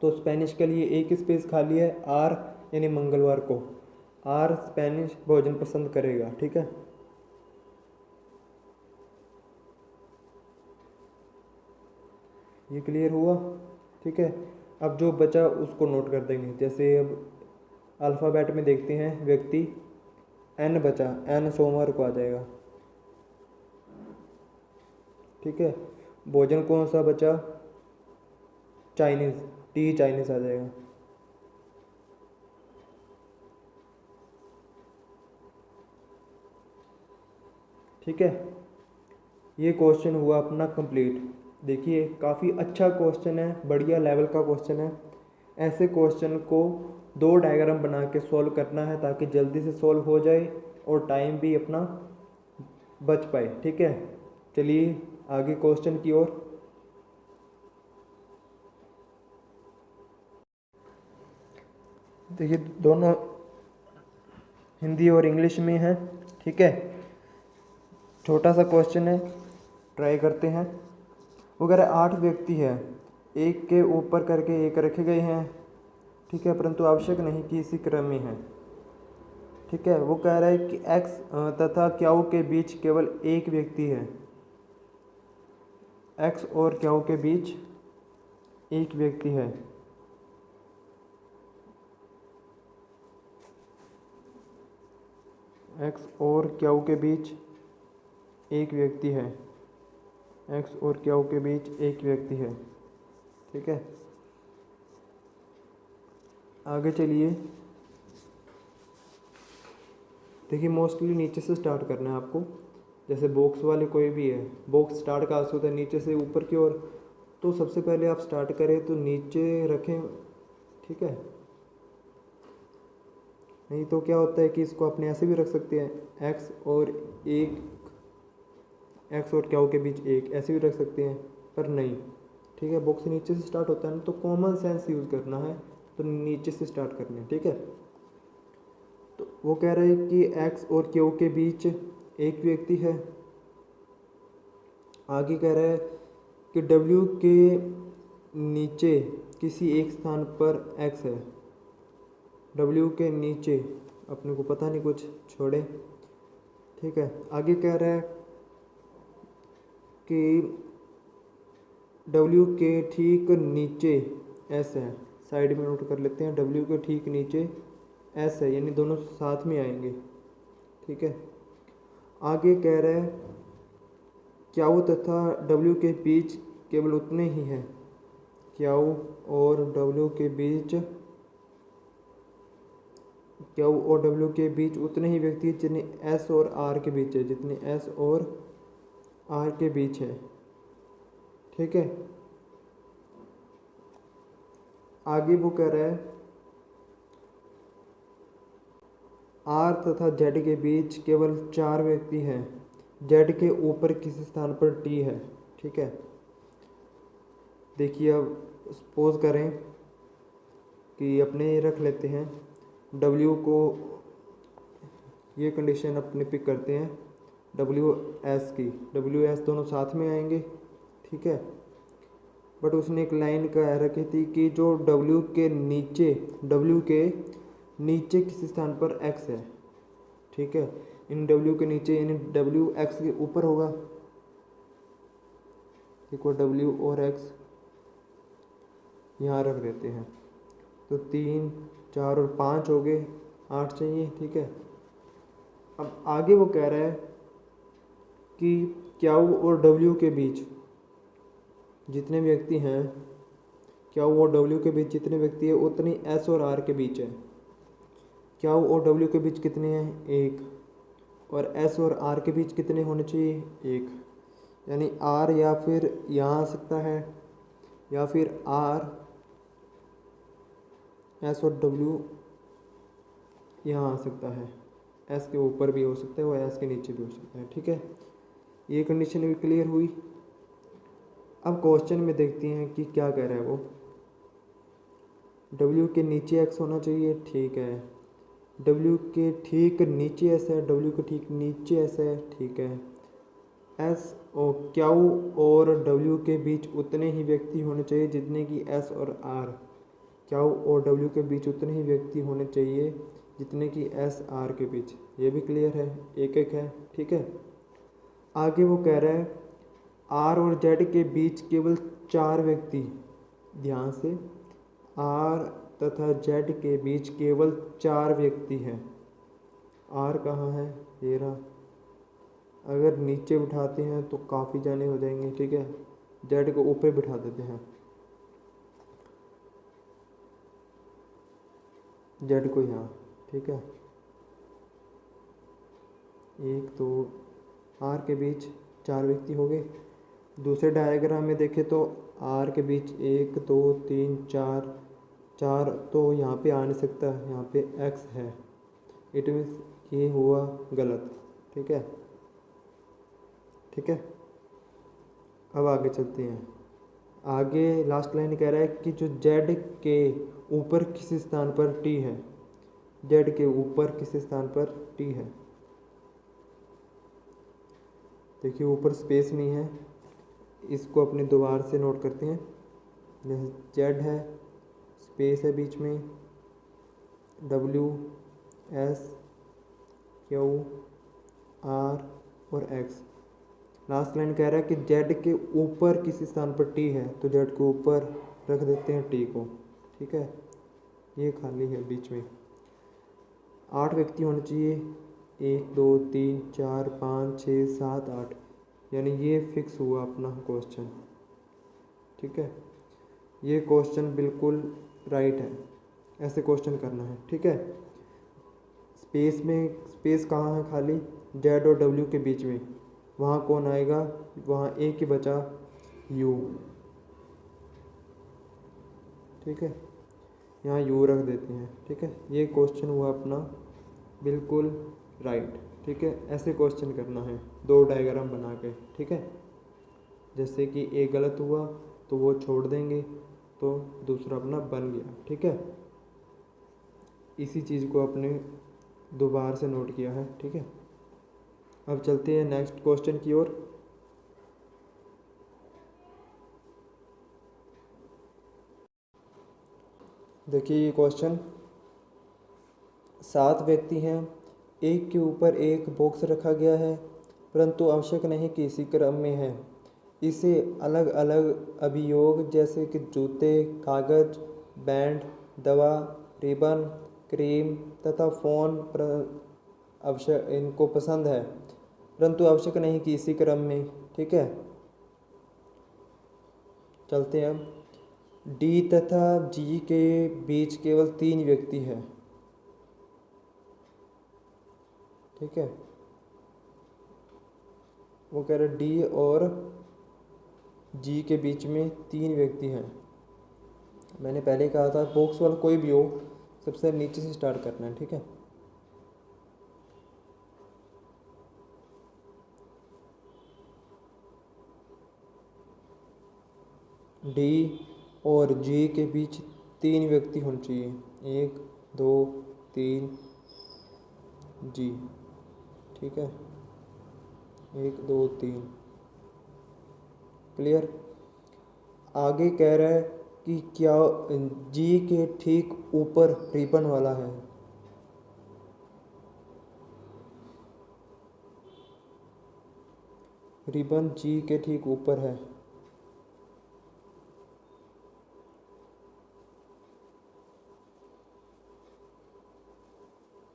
तो स्पेनिश के लिए एक स्पेस खाली है, आर, यानी मंगलवार को आर स्पेनिश भोजन पसंद करेगा। ठीक है, ये क्लियर हुआ। ठीक है, अब जो बचा उसको नोट कर देंगे। जैसे अब अल्फ़ाबेट में देखते हैं, व्यक्ति एन बचा, एन सोमवार को आ जाएगा। ठीक है, भोजन कौन सा बचा? चाइनीज़, टी चाइनीज़ आ जाएगा। ठीक है, ये क्वेश्चन हुआ अपना कंप्लीट। देखिए काफ़ी अच्छा क्वेश्चन है, बढ़िया लेवल का क्वेश्चन है। ऐसे क्वेश्चन को 2 डायग्राम बना के सॉल्व करना है ताकि जल्दी से सॉल्व हो जाए और टाइम भी अपना बच पाए। ठीक है, चलिए आगे क्वेश्चन की ओर। देखिए दोनों हिंदी और इंग्लिश में है। ठीक है, छोटा सा क्वेश्चन है, ट्राई करते हैं। वो कह रहा है 8 व्यक्ति है एक के ऊपर करके एक रखे गए हैं, ठीक है, परंतु आवश्यक नहीं कि इसी क्रम में है, ठीक है। वो कह रहा है कि एक्स तथा क्याऊ के बीच केवल एक व्यक्ति है, एक्स और क्याऊ के बीच एक व्यक्ति है, एक्स और क्याऊ के बीच एक व्यक्ति है, एक्स और क्याऊ के बीच एक व्यक्ति है, ठीक है। आगे चलिए, देखिए मोस्टली नीचे से स्टार्ट करना है आपको, जैसे बॉक्स वाले कोई भी है, बॉक्स स्टार्ट कहाँ से होता है, नीचे से ऊपर की ओर, तो सबसे पहले आप स्टार्ट करें तो नीचे रखें, ठीक है। नहीं तो क्या होता है कि इसको अपने ऐसे भी रख सकते हैं, एक्स और एक, एक्स और क्याऊ के बीच एक, ऐसे भी रख सकते हैं, पर नहीं, ठीक है। बॉक्स नीचे से स्टार्ट होता है ना, तो कॉमन सेंस यूज़ करना है, तो नीचे से स्टार्ट करना है, ठीक है। तो वो कह रहे हैं कि एक्स और क्यू के बीच एक व्यक्ति है। आगे कह रहा है कि डब्ल्यू के नीचे किसी एक स्थान पर एक्स है, डब्ल्यू के नीचे, अपने को पता नहीं कुछ, छोड़े, ठीक है। आगे कह रहा है कि डब्ल्यू के ठीक नीचे एस है, साइड में नोट कर लेते हैं, डब्ल्यू के ठीक नीचे एस है, यानी दोनों साथ में आएंगे, ठीक है। आगे कह रहा है क्याऊ तथा डब्ल्यू के बीच केवल उतने ही हैं, क्याऊ और डब्ल्यू के बीच, क्याऊ और डब्ल्यू के बीच उतने ही व्यक्ति जितने एस और आर के बीच है, जितने एस और आर के बीच है, ठीक है। आगे वो कह रहा है आर तथा जेड के बीच केवल 4 व्यक्ति हैं, जेड के ऊपर किसी स्थान पर टी है, ठीक है। देखिए अब सपोज करें कि अपने रख लेते हैं डब्ल्यू को, ये कंडीशन अपने पिक करते हैं डब्ल्यू एस की, डब्ल्यू एस दोनों साथ में आएंगे, ठीक है। बट उसने एक लाइन कह रखी थी कि जो डब्ल्यू के नीचे किसी स्थान पर एक्स है, ठीक है। इन डब्ल्यू के नीचे यानी डब्ल्यू एक्स के ऊपर होगा, देखो डब्ल्यू और एक्स यहाँ रख देते हैं, तो 3 4 और 5 हो गए, 8 चाहिए, ठीक है। अब आगे वो कह रहा है कि क्याऊ और डब्ल्यू के बीच जितने व्यक्ति हैं, क्याऊ और डब्ल्यू के बीच जितने व्यक्ति हैं उतनी एस और आर के बीच है। क्याऊ और डब्ल्यू के बीच कितने हैं, 1, और एस और आर के बीच कितने होने चाहिए, 1, यानी आर या फिर यहाँ आ सकता है, या फिर आर एस और डब्ल्यू यहाँ आ सकता है, एस के ऊपर भी हो सकता है और एस के नीचे भी हो सकता है, ठीक है। ये कंडीशन भी क्लियर हुई। अब क्वेश्चन में देखते हैं कि क्या कह रहा है वो, डब्ल्यू के नीचे एक्स होना चाहिए, ठीक है। डब्ल्यू के ठीक नीचे एस है, डब्ल्यू के ठीक नीचे एस है, ठीक है। एस और क्याऊ और डब्ल्यू के बीच उतने ही व्यक्ति होने चाहिए जितने कि एस और आर, क्याऊ और डब्ल्यू के बीच उतने ही व्यक्ति होने चाहिए जितने कि एस आर के बीच, ये भी क्लियर है, एक एक है, ठीक है। आगे वो कह रहा है आर और जेड के बीच केवल 4 व्यक्ति, ध्यान से, आर तथा जेड के बीच केवल 4 व्यक्ति हैं। आर कहाँ है, ये रहा, अगर नीचे बिठाते हैं तो काफ़ी जाने हो जाएंगे, ठीक है। जेड को ऊपर बिठा देते हैं, जेड को यहाँ, ठीक है। 1 2 आर के बीच 4 व्यक्ति हो गए। दूसरे डायग्राम में देखें तो आर के बीच 1 2 3 4 4, तो यहाँ पे आ नहीं सकता, यहाँ पे एक्स है, इट मीन्स ये हुआ गलत, ठीक है, ठीक है। अब आगे चलते हैं। आगे लास्ट लाइन कह रहा है कि जो जेड के ऊपर किसी स्थान पर टी है, जेड के ऊपर किसी स्थान पर टी है, देखिए ऊपर स्पेस नहीं है, इसको अपने दोबारा से नोट करते हैं, जैसे जेड है, स्पेस है बीच में, डब्ल्यू, एस, क्यू, आर और एक्स। लास्ट लाइन कह रहा है कि जेड के ऊपर किसी स्थान पर टी है, तो जेड के ऊपर रख देते हैं टी को। ठीक है, ये खाली है बीच में। 8 व्यक्ति होने चाहिए, 1 2 3 4 5 6 7 8, यानी ये फिक्स हुआ अपना क्वेश्चन। ठीक है, ये क्वेश्चन बिल्कुल राइट है, ऐसे क्वेश्चन करना है। ठीक है, स्पेस में, स्पेस कहाँ है खाली, जेड और डब्ल्यू के बीच में, वहाँ कौन आएगा, वहाँ एक ही बचा यू। ठीक है, यहाँ यू रख देते हैं। ठीक है, ये क्वेश्चन हुआ अपना बिल्कुल राइट। ठीक है, ऐसे क्वेश्चन करना है 2 डायग्राम बना के। ठीक है, जैसे कि एक गलत हुआ तो वो छोड़ देंगे, तो दूसरा अपना बन गया। ठीक है, इसी चीज़ को अपने दोबारा से नोट किया है। ठीक है, अब चलते हैं नेक्स्ट क्वेश्चन की ओर। देखिए ये क्वेश्चन, 7 व्यक्ति हैं, एक के ऊपर एक बॉक्स रखा गया है, परंतु आवश्यक नहीं कि इसी क्रम में है। इसे अलग अलग अभियोग जैसे कि जूते, कागज, बैंड, दवा, रिबन, क्रीम तथा फ़ोन पर आवश्यक इनको पसंद है, परंतु आवश्यक नहीं कि इसी क्रम में। ठीक है, चलते हैं। डी तथा जी के बीच केवल 3 व्यक्ति हैं। ठीक है, वो कह रहे डी और जी के बीच में 3 व्यक्ति हैं। मैंने पहले कहा था बॉक्स वाला कोई भी हो, सबसे नीचे से स्टार्ट करना है। ठीक है, डी और जी के बीच 3 व्यक्ति होने चाहिए, 1 2 3 जी। ठीक है, 1 2 3, क्लियर। आगे कह रहा है कि क्या जी के ठीक ऊपर रिबन वाला है। रिबन जी के ठीक ऊपर है।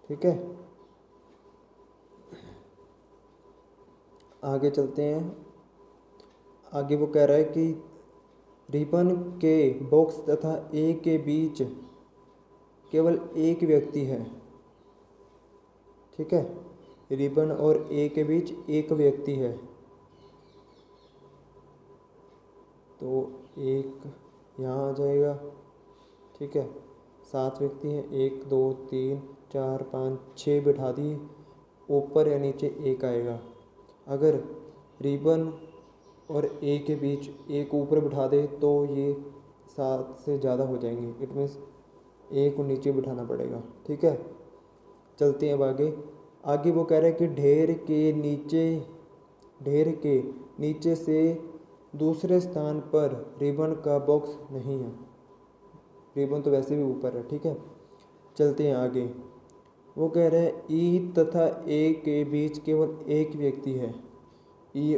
ठीक है, आगे चलते हैं। आगे वो कह रहा है कि रिबन के बॉक्स तथा ए के बीच केवल एक व्यक्ति है। ठीक है, रिबन और ए के बीच एक व्यक्ति है, तो एक यहाँ आ जाएगा। ठीक है, 7 व्यक्ति हैं, 1 2 3 4 5 6 बिठा दिए, ऊपर या नीचे एक आएगा। अगर रिबन और ए के बीच एक ऊपर बिठा दे तो ये 7 से ज़्यादा हो जाएंगे, इट मीन्स एक को नीचे बिठाना पड़ेगा। ठीक है, चलते हैं अब आगे। आगे वो कह रहा है कि ढेर के नीचे से दूसरे स्थान पर रिबन का बॉक्स नहीं है। रिबन तो वैसे भी ऊपर है। ठीक है, चलते हैं आगे। वो कह रहे हैं ई तथा ए के बीच केवल एक व्यक्ति है। ई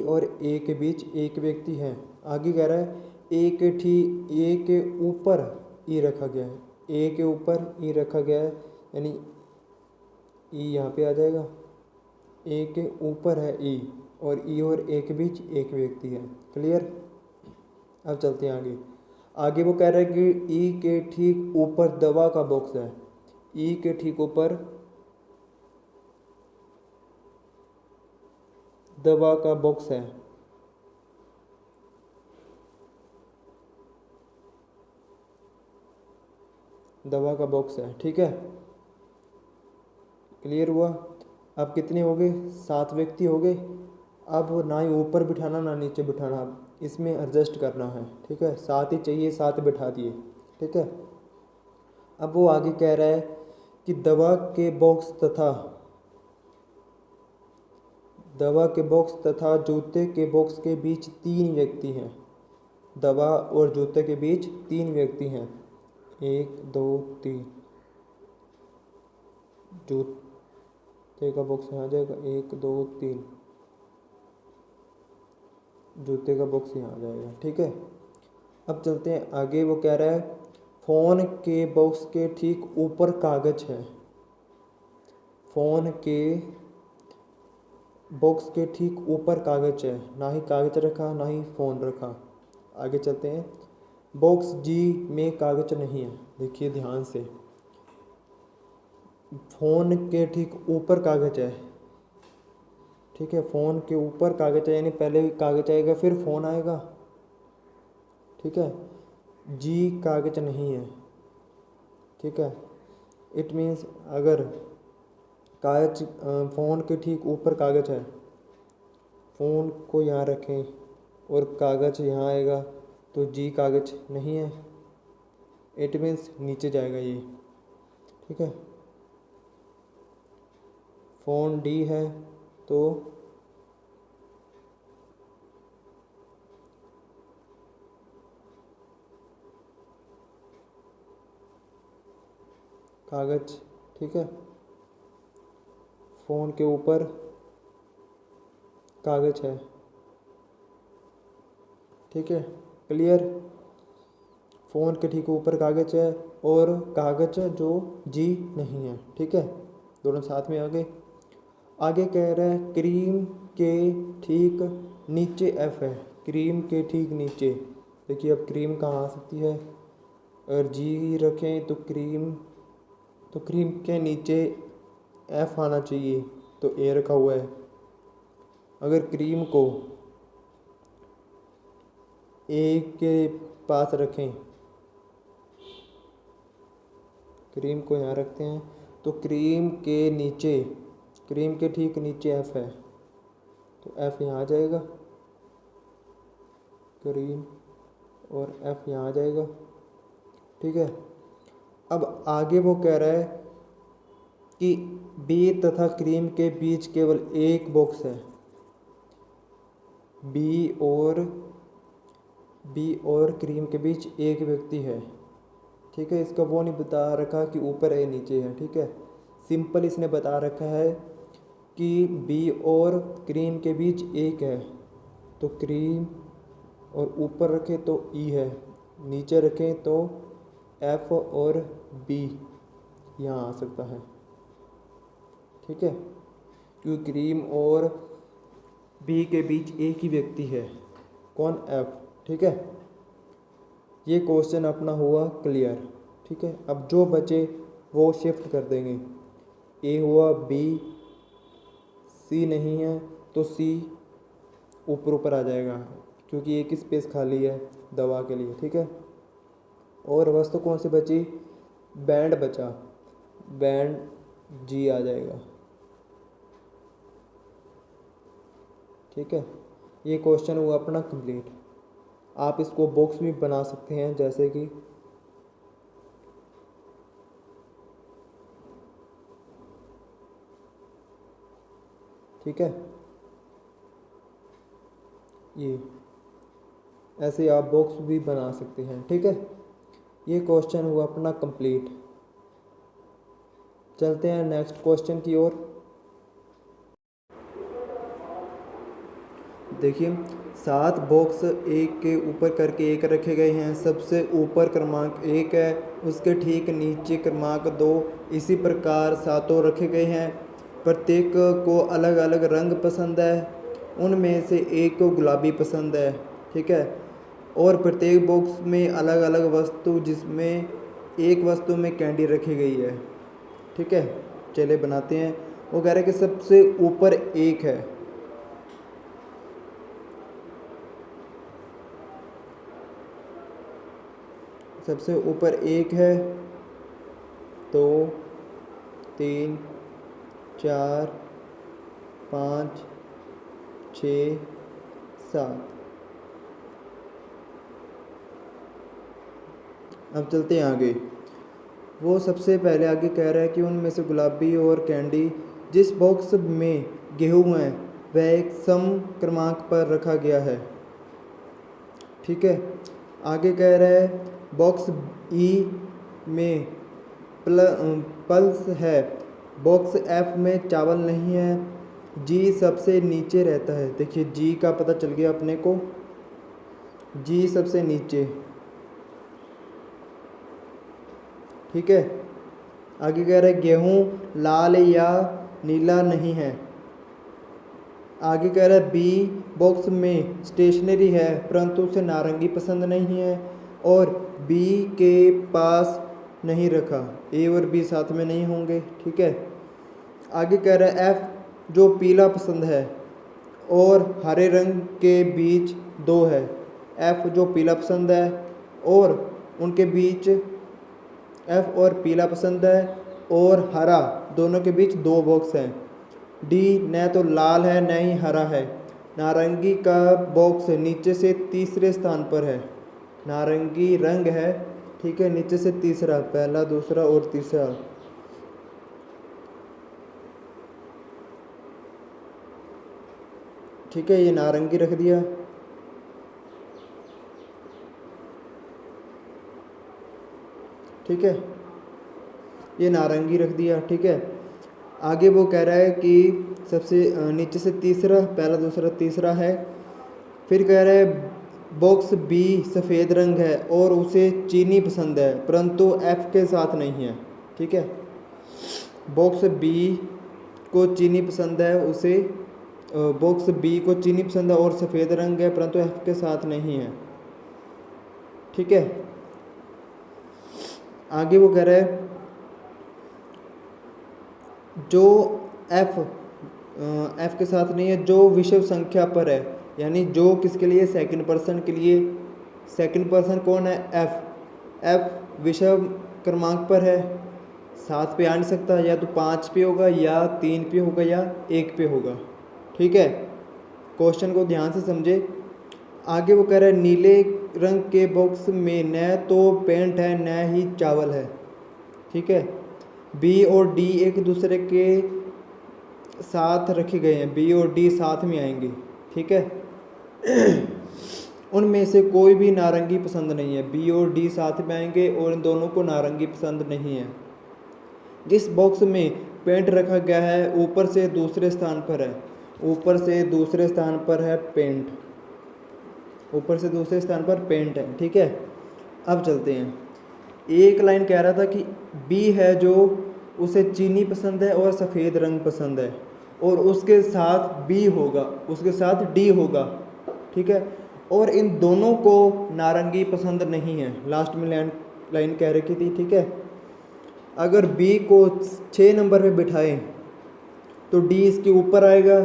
और ए के बीच एक व्यक्ति है। आगे कह रहा है ए के ऊपर ई रखा गया है। ए के ऊपर ई रखा गया है, यानी ई यहाँ पे आ जाएगा। ए के ऊपर है ई, और ई और ए के बीच एक व्यक्ति है। क्लियर। अब चलते हैं आगे। आगे वो कह रहा है कि ई के ठीक ऊपर दवा का बॉक्स है। ई के ठीक ऊपर दवा का बॉक्स है। दवा का बॉक्स है। ठीक है, क्लियर हुआ। अब कितने हो गए? 7 व्यक्ति हो गए। अब ना ही ऊपर बिठाना ना नीचे बिठाना, अब इसमें एडजस्ट करना है। ठीक है, 7 ही चाहिए, 7 बिठा दिए। ठीक है, अब वो आगे कह रहा है कि दवा के बॉक्स तथा दवा के बॉक्स तथा जूते के बॉक्स के बीच 3 व्यक्ति हैं। दवा और जूते के बीच 3 व्यक्ति हैं। 1 2 3। जूते का बॉक्स यहाँ आ जाएगा। 1 2 3। जूते का बॉक्स यहाँ आ जाएगा। ठीक है, अब चलते हैं आगे। वो कह रहा है फ़ोन के बॉक्स के ठीक ऊपर कागज है। फ़ोन के बॉक्स के ठीक ऊपर कागज है, ना ही कागज रखा ना ही फ़ोन रखा। आगे चलते हैं। बॉक्स जी में कागज नहीं है। देखिए ध्यान से, फ़ोन के ठीक ऊपर कागज है। ठीक है, फ़ोन के ऊपर कागज है, यानी पहले कागज आएगा फिर फ़ोन आएगा। ठीक है, जी कागज नहीं है। ठीक है, इट मीन्स अगर कागज फ़ोन के ठीक ऊपर कागज है, फ़ोन को यहाँ रखें और कागज यहाँ आएगा तो जी कागज नहीं है। इट मीन्स नीचे जाएगा ये। ठीक है, फ़ोन डी है तो कागज। ठीक है, फ़ोन के ऊपर कागज है। ठीक है, क्लियर। फ़ोन के ठीक ऊपर कागज है और कागज जो जी नहीं है। ठीक है, दोनों साथ में आगे आगे कह रहा है क्रीम के ठीक नीचे एफ है। क्रीम के ठीक नीचे, देखिए अब क्रीम कहाँ आ सकती है। अगर जी रखें तो क्रीम के नीचे एफ आना चाहिए, तो ए रखा हुआ है। अगर क्रीम को ए के पास रखें, क्रीम को यहाँ रखते हैं तो क्रीम के ठीक नीचे एफ है, तो एफ यहाँ आ जाएगा। क्रीम और एफ यहाँ आ जाएगा। ठीक है, अब आगे वो कह रहा है कि बी तथा क्रीम के बीच केवल एक बॉक्स है। बी और क्रीम के बीच एक व्यक्ति है। ठीक है, इसका वो नहीं बता रखा कि ऊपर है नीचे है। ठीक है, सिंपल इसने बता रखा है कि बी और क्रीम के बीच एक है, तो क्रीम और ऊपर रखें तो ई है, नीचे रखें तो एफ और बी यहाँ आ सकता है। ठीक है, क्योंकि क्रीम और बी के बीच एक ही व्यक्ति है, कौन, एफ। ठीक है, ये क्वेश्चन अपना हुआ क्लियर। ठीक है, अब जो बचे वो शिफ्ट कर देंगे। ए हुआ, बी, सी नहीं है तो सी ऊपर ऊपर आ जाएगा क्योंकि एक स्पेस खाली है दवा के लिए। ठीक है, और वस्तु कौन सी बची, बैंड बचा, बैंड जी आ जाएगा। ठीक है, ये क्वेश्चन हुआ अपना कंप्लीट। आप इसको बॉक्स भी बना सकते हैं जैसे कि ठीक है, ये ऐसे आप बॉक्स भी बना सकते हैं। ठीक है, ये क्वेश्चन हुआ अपना कंप्लीट। चलते हैं नेक्स्ट क्वेश्चन की ओर। देखिए 7 बॉक्स एक के ऊपर करके एक रखे गए हैं। सबसे ऊपर क्रमांक 1 है, उसके ठीक नीचे क्रमांक 2। इसी प्रकार सातों रखे गए हैं। प्रत्येक को अलग अलग रंग पसंद है, उनमें से एक को गुलाबी पसंद है। ठीक है, और प्रत्येक बॉक्स में अलग अलग वस्तु, जिसमें एक वस्तु में कैंडी रखी गई है। ठीक है, चलिए बनाते हैं। वो कह रहे हैं कि सबसे ऊपर एक है, सबसे ऊपर एक है, 2 3 4 5 6 7। अब चलते हैं आगे। वो सबसे पहले आगे कह रहा है कि उनमें से गुलाबी और कैंडी जिस बॉक्स में गेहूँ है वह एक सम क्रमांक पर रखा गया है। ठीक है, आगे कह रहा है बॉक्स ई में पल्स है, बॉक्स एफ में चावल नहीं है, जी सबसे नीचे रहता है। देखिए जी का पता चल गया अपने को, जी सबसे नीचे। ठीक है, आगे कह रहा है गेहूँ लाल या नीला नहीं है। आगे कह रहा है बी बॉक्स में स्टेशनरी है परंतु उसे नारंगी पसंद नहीं है और बी के पास नहीं रखा। ए और बी साथ में नहीं होंगे। ठीक है, आगे कह रहा है एफ जो पीला पसंद है और हरे रंग के बीच दो है। एफ जो पीला पसंद है और उनके बीच, एफ और पीला पसंद है और हरा, दोनों के बीच दो बॉक्स हैं। डी न तो लाल है न ही हरा है। नारंगी का बॉक्स नीचे से तीसरे स्थान पर है। नारंगी रंग है, ठीक है, नीचे से तीसरा, पहला दूसरा और तीसरा। ठीक है, ये नारंगी रख दिया। ठीक है, ये नारंगी रख दिया। ठीक है, आगे वो कह रहा है कि सबसे नीचे से तीसरा, पहला दूसरा तीसरा है। फिर कह रहा है बॉक्स बी सफ़ेद रंग है और उसे चीनी पसंद है परंतु एफ के साथ नहीं है। ठीक है, बॉक्स बी को चीनी पसंद है, उसे बॉक्स बी को चीनी पसंद है और सफ़ेद रंग है परंतु एफ के साथ नहीं है। ठीक है, आगे वो कह रहा है जो एफ के साथ नहीं है, जो विषम संख्या पर है, यानी जो किसके लिए, सेकंड पर्सन के लिए। सेकंड पर्सन कौन है, एफ विषम क्रमांक पर है, 7 पे आ नहीं सकता, या तो 5 पे होगा या 3 पे होगा या 1 पे होगा। ठीक है, क्वेश्चन को ध्यान से समझे। आगे वो कह रहा है नीले रंग के बॉक्स में न तो पेंट है न ही चावल है। ठीक है, बी और डी एक दूसरे के साथ रखे गए हैं, बी और डी साथ में आएंगे। ठीक है, उनमें से कोई भी नारंगी पसंद नहीं है। बी और डी साथ में आएंगे और इन दोनों को नारंगी पसंद नहीं है। जिस बॉक्स में पेंट रखा गया है ऊपर से दूसरे स्थान पर है, ऊपर से दूसरे स्थान पर है पेंट, ऊपर से दूसरे स्थान पर पेंट है। ठीक है, अब चलते हैं। एक लाइन कह रहा था कि बी है जो उसे चीनी पसंद है और सफ़ेद रंग पसंद है और उसके साथ बी होगा, उसके साथ डी होगा। ठीक है, और इन दोनों को नारंगी पसंद नहीं है। लास्ट में लाइन कह रखी थी। ठीक है, अगर बी को 6 नंबर पे बिठाएं तो डी इसके ऊपर आएगा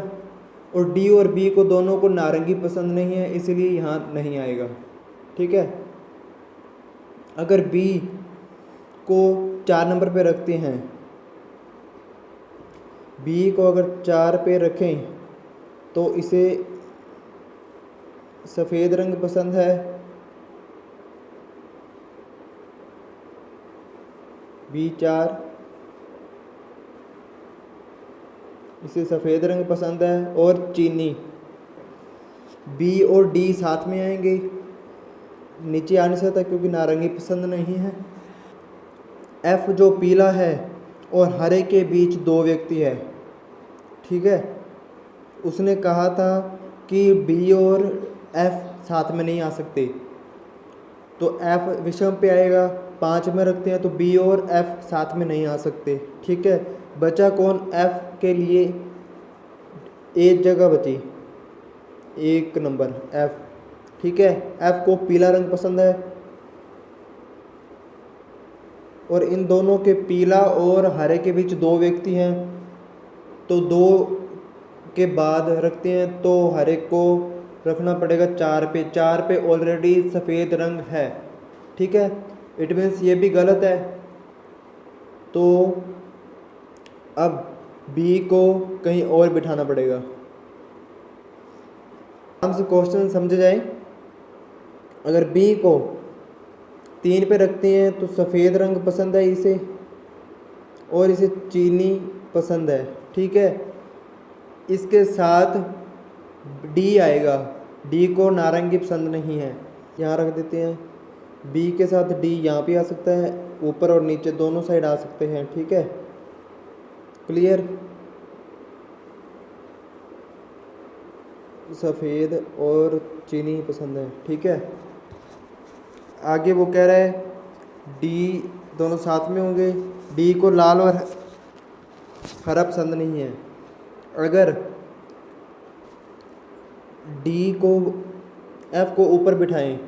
और डी और बी को दोनों को नारंगी पसंद नहीं है, इसलिए यहाँ नहीं आएगा। ठीक है, अगर बी को 4 नंबर पे रखते हैं, बी को अगर 4 पे रखें तो इसे सफ़ेद रंग पसंद है, B4, इसे सफ़ेद रंग पसंद है और चीनी। बी और डी साथ में आएंगे, नीचे आ नहीं सकता क्योंकि नारंगी पसंद नहीं है। एफ जो पीला है और हरे के बीच 2 व्यक्ति है। ठीक है, उसने कहा था कि बी और एफ साथ में नहीं आ सकते, तो एफ विषम पे आएगा। 5 में रखते हैं तो बी और एफ साथ में नहीं आ सकते। ठीक है, बचा कौन, एफ के लिए एक जगह बची, 1 नंबर एफ। ठीक है, एफ को पीला रंग पसंद है और इन दोनों के पीला और हरे के बीच 2 व्यक्ति हैं, तो 2 के बाद रखते हैं तो हरे को रखना पड़ेगा 4 पे। 4 पे ऑलरेडी सफ़ेद रंग है। ठीक है, इट मीन्स ये भी गलत है, तो अब बी को कहीं और बिठाना पड़ेगा। आराम से क्वेश्चन समझे जाए। अगर बी को 3 पे रखते हैं तो सफ़ेद रंग पसंद है इसे और इसे चीनी पसंद है। ठीक है, इसके साथ डी आएगा, डी को नारंगी पसंद नहीं है, यहाँ रख देते हैं। बी के साथ डी यहाँ पे आ सकता है, ऊपर और नीचे दोनों साइड आ सकते हैं, ठीक है, क्लियर। सफ़ेद और चीनी पसंद है, ठीक है। आगे वो कह रहा है डी दोनों साथ में होंगे, डी को लाल और हरा पसंद नहीं है। अगर डी को एफ को ऊपर बिठाएं,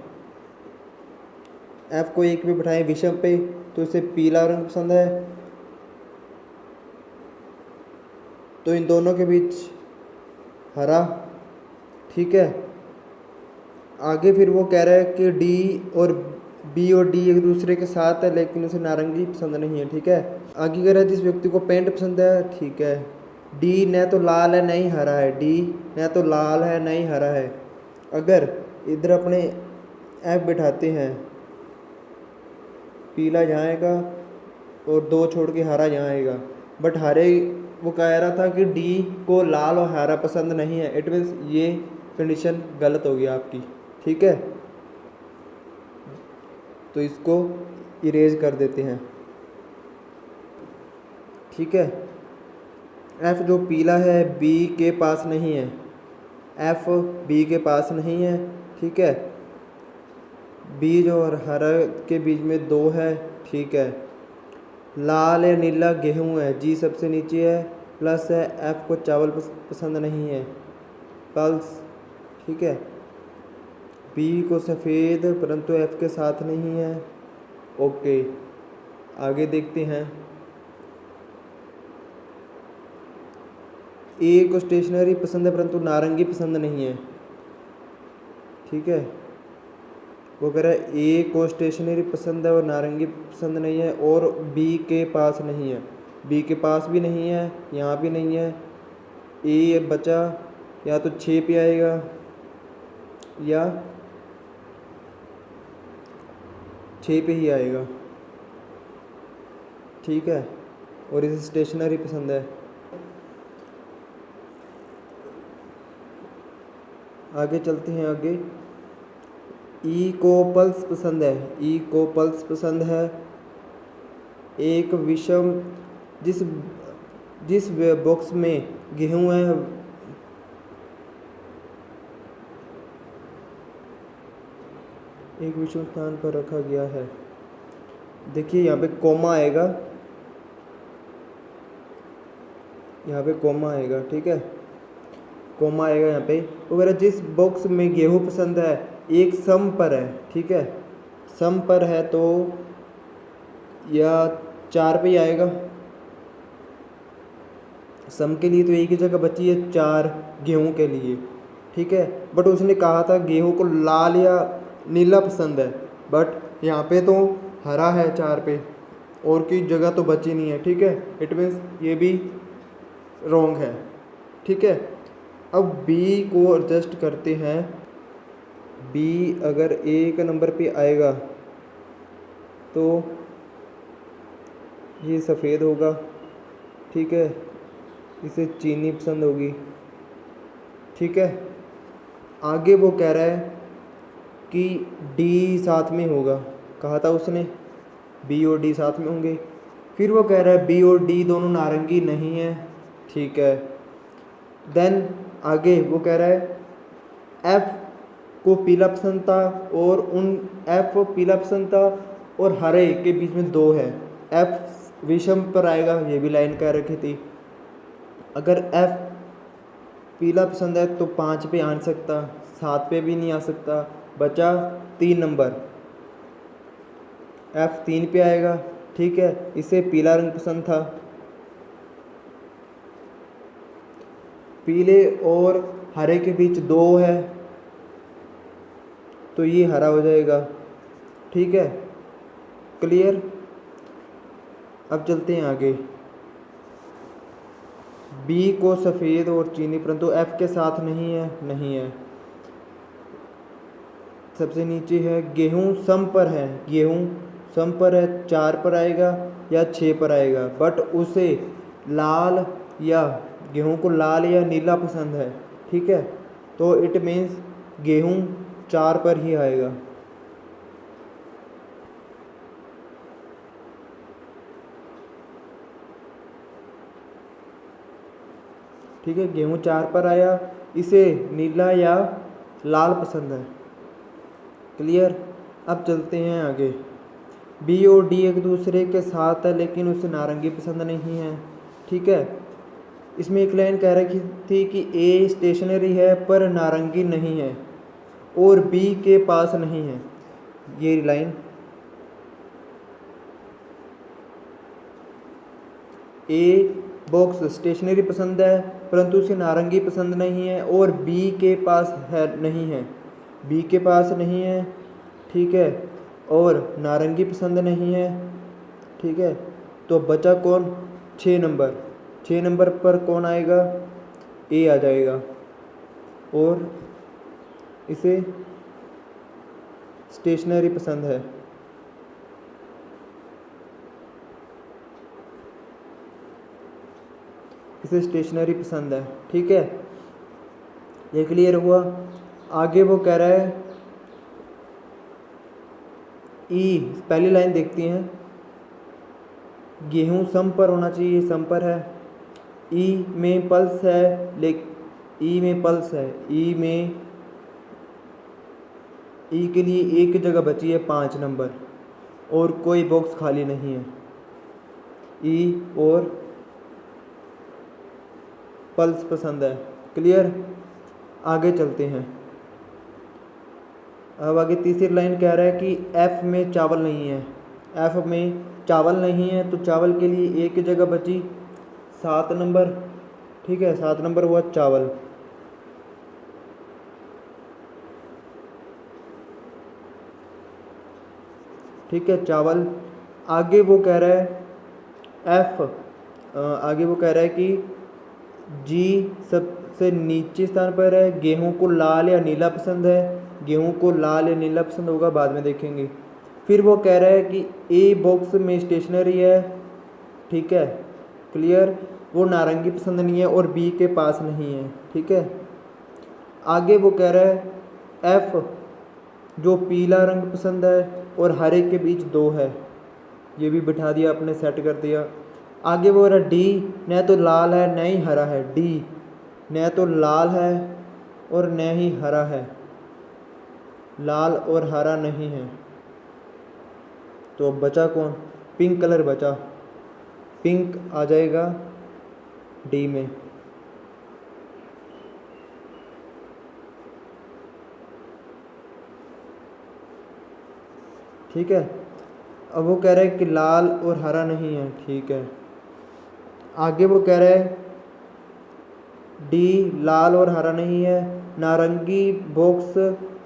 एफ को एक पे बिठाएं विषम पे, तो इसे पीला रंग पसंद है, तो इन दोनों के बीच हरा, ठीक है। आगे फिर वो कह रहा है कि डी और बी और डी एक दूसरे के साथ है लेकिन उसे नारंगी पसंद नहीं है, ठीक है। आगे कह रहा है जिस व्यक्ति को पेंट पसंद है, ठीक है, डी न तो लाल है न ही हरा है, डी न तो लाल है न ही हरा है। अगर इधर अपने एफ बिठाते हैं, पीला यहाँ आएगा और दो छोड़ के हरा यहाँ आएगा, बट हरे वो कह रहा था कि डी को लाल और हरा पसंद नहीं है, इट मीन्स ये कंडीशन गलत हो गई आपकी, ठीक है। तो इसको इरेज कर देते हैं, ठीक है। एफ जो पीला है बी के पास नहीं है, एफ बी के पास नहीं है, ठीक है। बीज और हरा के बीच में दो है, ठीक है। लाल या नीला गेहूं है, जी सबसे नीचे है, प्लस है, एफ को चावल पसंद नहीं है, पल्स, ठीक है। बी को सफ़ेद परंतु एफ के साथ नहीं है, ओके। आगे देखते हैं। ए को स्टेशनरी पसंद है परंतु नारंगी पसंद नहीं है, ठीक है। वो कह रहा है ए को स्टेशनरी पसंद है और नारंगी पसंद नहीं है, और बी के पास नहीं है, बी के पास भी नहीं है, यहाँ भी नहीं है। ए बचा या तो 6 पे आएगा या 6 पे ही आएगा, ठीक है। और इसे स्टेशनरी पसंद है। आगे चलते हैं। आगे ई को पल्स पसंद है, ई को पल्स पसंद है। एक विषम जिस जिस बॉक्स में गेहूं है एक विषम स्थान पर रखा गया है। देखिए यहाँ पे कोमा आएगा, यहाँ पे कोमा आएगा, ठीक है, कोमा आएगा यहाँ पे। वगैरह जिस बॉक्स में गेहूं पसंद है एक सम पर है, ठीक है, सम पर है तो या 4 पे ही आएगा। सम के लिए तो एक ही जगह बची है 4 गेहूं के लिए, ठीक है। बट उसने कहा था गेहूं को लाल या नीला पसंद है, बट यहाँ पे तो हरा है 4 पे, और की जगह तो बची नहीं है, ठीक है। इट मीन्स ये भी रॉन्ग है, ठीक है। अब बी को एडजस्ट करते हैं। बी अगर एक नंबर पे आएगा तो ये सफ़ेद होगा, ठीक है, इसे चीनी पसंद होगी, ठीक है। आगे वो कह रहा है कि डी साथ में होगा, कहा था उसने बी और डी साथ में होंगे। फिर वो कह रहा है बी और डी दोनों नारंगी नहीं है, ठीक है। देन आगे वो कह रहा है एफ को पीला पसंद था और उन एफ पीला पसंद था और हरे के बीच में 2 है, एफ विषम पर आएगा, ये भी लाइन कह रखी थी। अगर एफ पीला पसंद है तो 5 पे आ सकता, 7 पे भी नहीं आ सकता, बचा 3 नंबर, एफ 3 पे आएगा, ठीक है। इसे पीला रंग पसंद था, पीले और हरे के बीच 2 है तो ये हरा हो जाएगा, ठीक है, क्लियर। अब चलते हैं आगे। बी को सफ़ेद और चीनी परंतु एफ के साथ नहीं है, नहीं है। सबसे नीचे है गेहूं सम पर है, गेहूं सम पर है, 4 पर आएगा या 6 पर आएगा, बट उसे लाल या गेहूं को लाल या नीला पसंद है, ठीक है, तो इट मीन्स गेहूं 4 पर ही आएगा। ठीक है, गेहूं 4 पर आया, इसे नीला या लाल पसंद है। क्लियर। अब चलते हैं आगे। बी और डी एक दूसरे के साथ है लेकिन उसे नारंगी पसंद नहीं है, ठीक है। इसमें एक लाइन कह रही थी कि ए स्टेशनरी है पर नारंगी नहीं है और बी के पास नहीं है। ये लाइन, ए बॉक्स स्टेशनरी पसंद है परंतु उसे नारंगी पसंद नहीं है और बी के पास है नहीं है, बी के पास नहीं है, ठीक है, और नारंगी पसंद नहीं है, ठीक है। तो बचा कौन? 6 नंबर। 6 नंबर पर कौन आएगा? ए आ जाएगा और इसे स्टेशनरी पसंद है। इसे स्टेशनरी पसंद है, ठीक है। ये क्लियर हुआ। आगे वो कह रहा है ई, पहली लाइन देखती हैं। गेहूं सम पर होना चाहिए, सम पर है। ई में पल्स है, ई में पल्स है, ई के लिए एक जगह बची है 5 नंबर और कोई बॉक्स खाली नहीं है। ई और पल्स पसंद है। क्लियर। आगे चलते हैं। अब आगे तीसरी लाइन कह रहा है कि एफ में चावल नहीं है। एफ में चावल नहीं है तो चावल के लिए एक जगह बची 7 नंबर, ठीक है, 7 नंबर हुआ चावल। ठीक है, चावल। आगे वो कह रहा है आगे वो कह रहा है कि जी सबसे नीचे स्थान पर है। गेहूं को लाल या नीला पसंद है। गेहूं को लाल या नीला पसंद होगा, बाद में देखेंगे। फिर वो कह रहा है कि ए बॉक्स में स्टेशनरी है, ठीक है, क्लियर। वो नारंगी पसंद नहीं है और बी के पास नहीं है, ठीक है। आगे वो कह रहा है एफ जो पीला रंग पसंद है और हरे के बीच 2 है। ये भी बिठा दिया अपने, सेट कर दिया। आगे वो रहा डी, न तो लाल है न ही हरा है। डी न तो लाल है और न ही हरा है, लाल और हरा नहीं है। तो अब बचा कौन? पिंक कलर बचा। पिंक आ जाएगा डी में। ठीक है। अब वो कह रहा है कि लाल और हरा नहीं है, ठीक है। आगे वो कह रहा है डी लाल और हरा नहीं है। नारंगी बॉक्स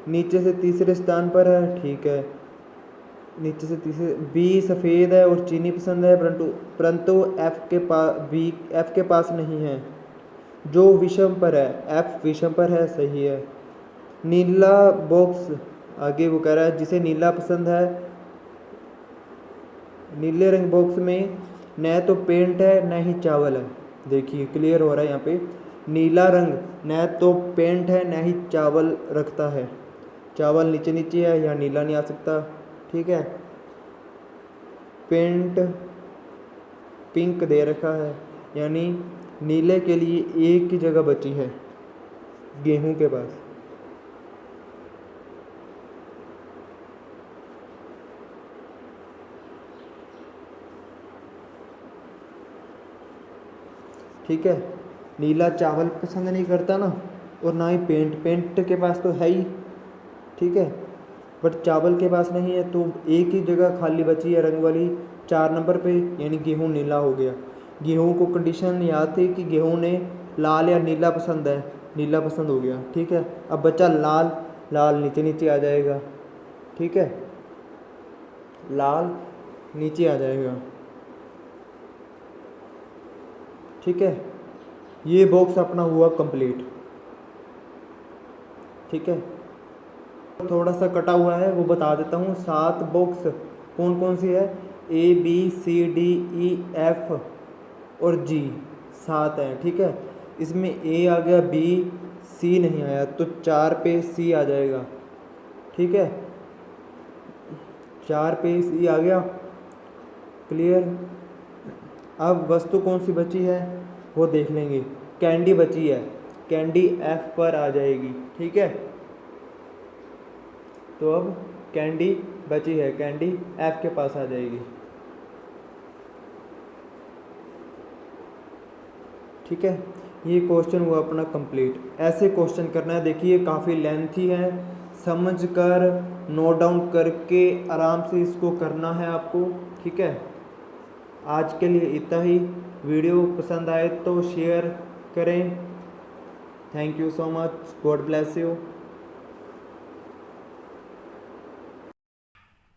नीचे से तीसरे स्थान पर है, ठीक है, नीचे से तीसरे। बी सफ़ेद है और चीनी पसंद है परंतु एफ के पास नहीं है जो विषम पर है। एफ विषम पर है, सही है। नीला बॉक्स, आगे वो कह रहा है जिसे नीला पसंद है। नीले रंग बॉक्स में न तो पेंट है न ही चावल है। देखिए क्लियर हो रहा है यहाँ पे। नीला रंग न तो पेंट है न ही चावल रखता है। चावल नीचे नीचे है, यहाँ नीला नहीं आ सकता, ठीक है। पेंट पिंक दे रखा है, यानी नीले के लिए एक ही जगह बची है, गेहूं के पास। ठीक है, नीला चावल पसंद नहीं करता ना, और ना ही पेंट के पास तो है ही, ठीक है, बट चावल के पास नहीं है। तो एक ही जगह खाली बची है रंग वाली 4 नंबर पे, यानी गेहूं नीला हो गया। गेहूं को कंडीशन याद थी कि गेहूं ने लाल या नीला पसंद है, नीला पसंद हो गया, ठीक है। अब बच्चा लाल, लाल नीचे नीचे आ जाएगा, ठीक है, लाल नीचे आ जाएगा, ठीक है। ये बॉक्स अपना हुआ कंप्लीट, ठीक है। थोड़ा सा कटा हुआ है वो बता देता हूँ। 7 बॉक्स कौन कौन सी है? A B C D E F और G, 7 हैं, ठीक है। इसमें ए आ गया, बी, सी नहीं आया, तो 4 पे सी आ जाएगा। ठीक है, 4 पे सी आ गया। क्लियर। अब वस्तु कौन सी बची है वो देख लेंगे। कैंडी बची है, कैंडी एफ पर आ जाएगी। ठीक है, तो अब कैंडी बची है, कैंडी एफ के पास आ जाएगी। ठीक है, ये क्वेश्चन हुआ अपना कंप्लीट। ऐसे क्वेश्चन करना है। देखिए काफ़ी लेंथी है, समझकर नोट डाउन करके आराम से इसको करना है आपको। ठीक है, आज के लिए इतना ही। वीडियो पसंद आए तो शेयर करें। Thank you so much, God bless you.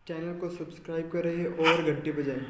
Channel को सब्सक्राइब करें और घंटी बजाएं।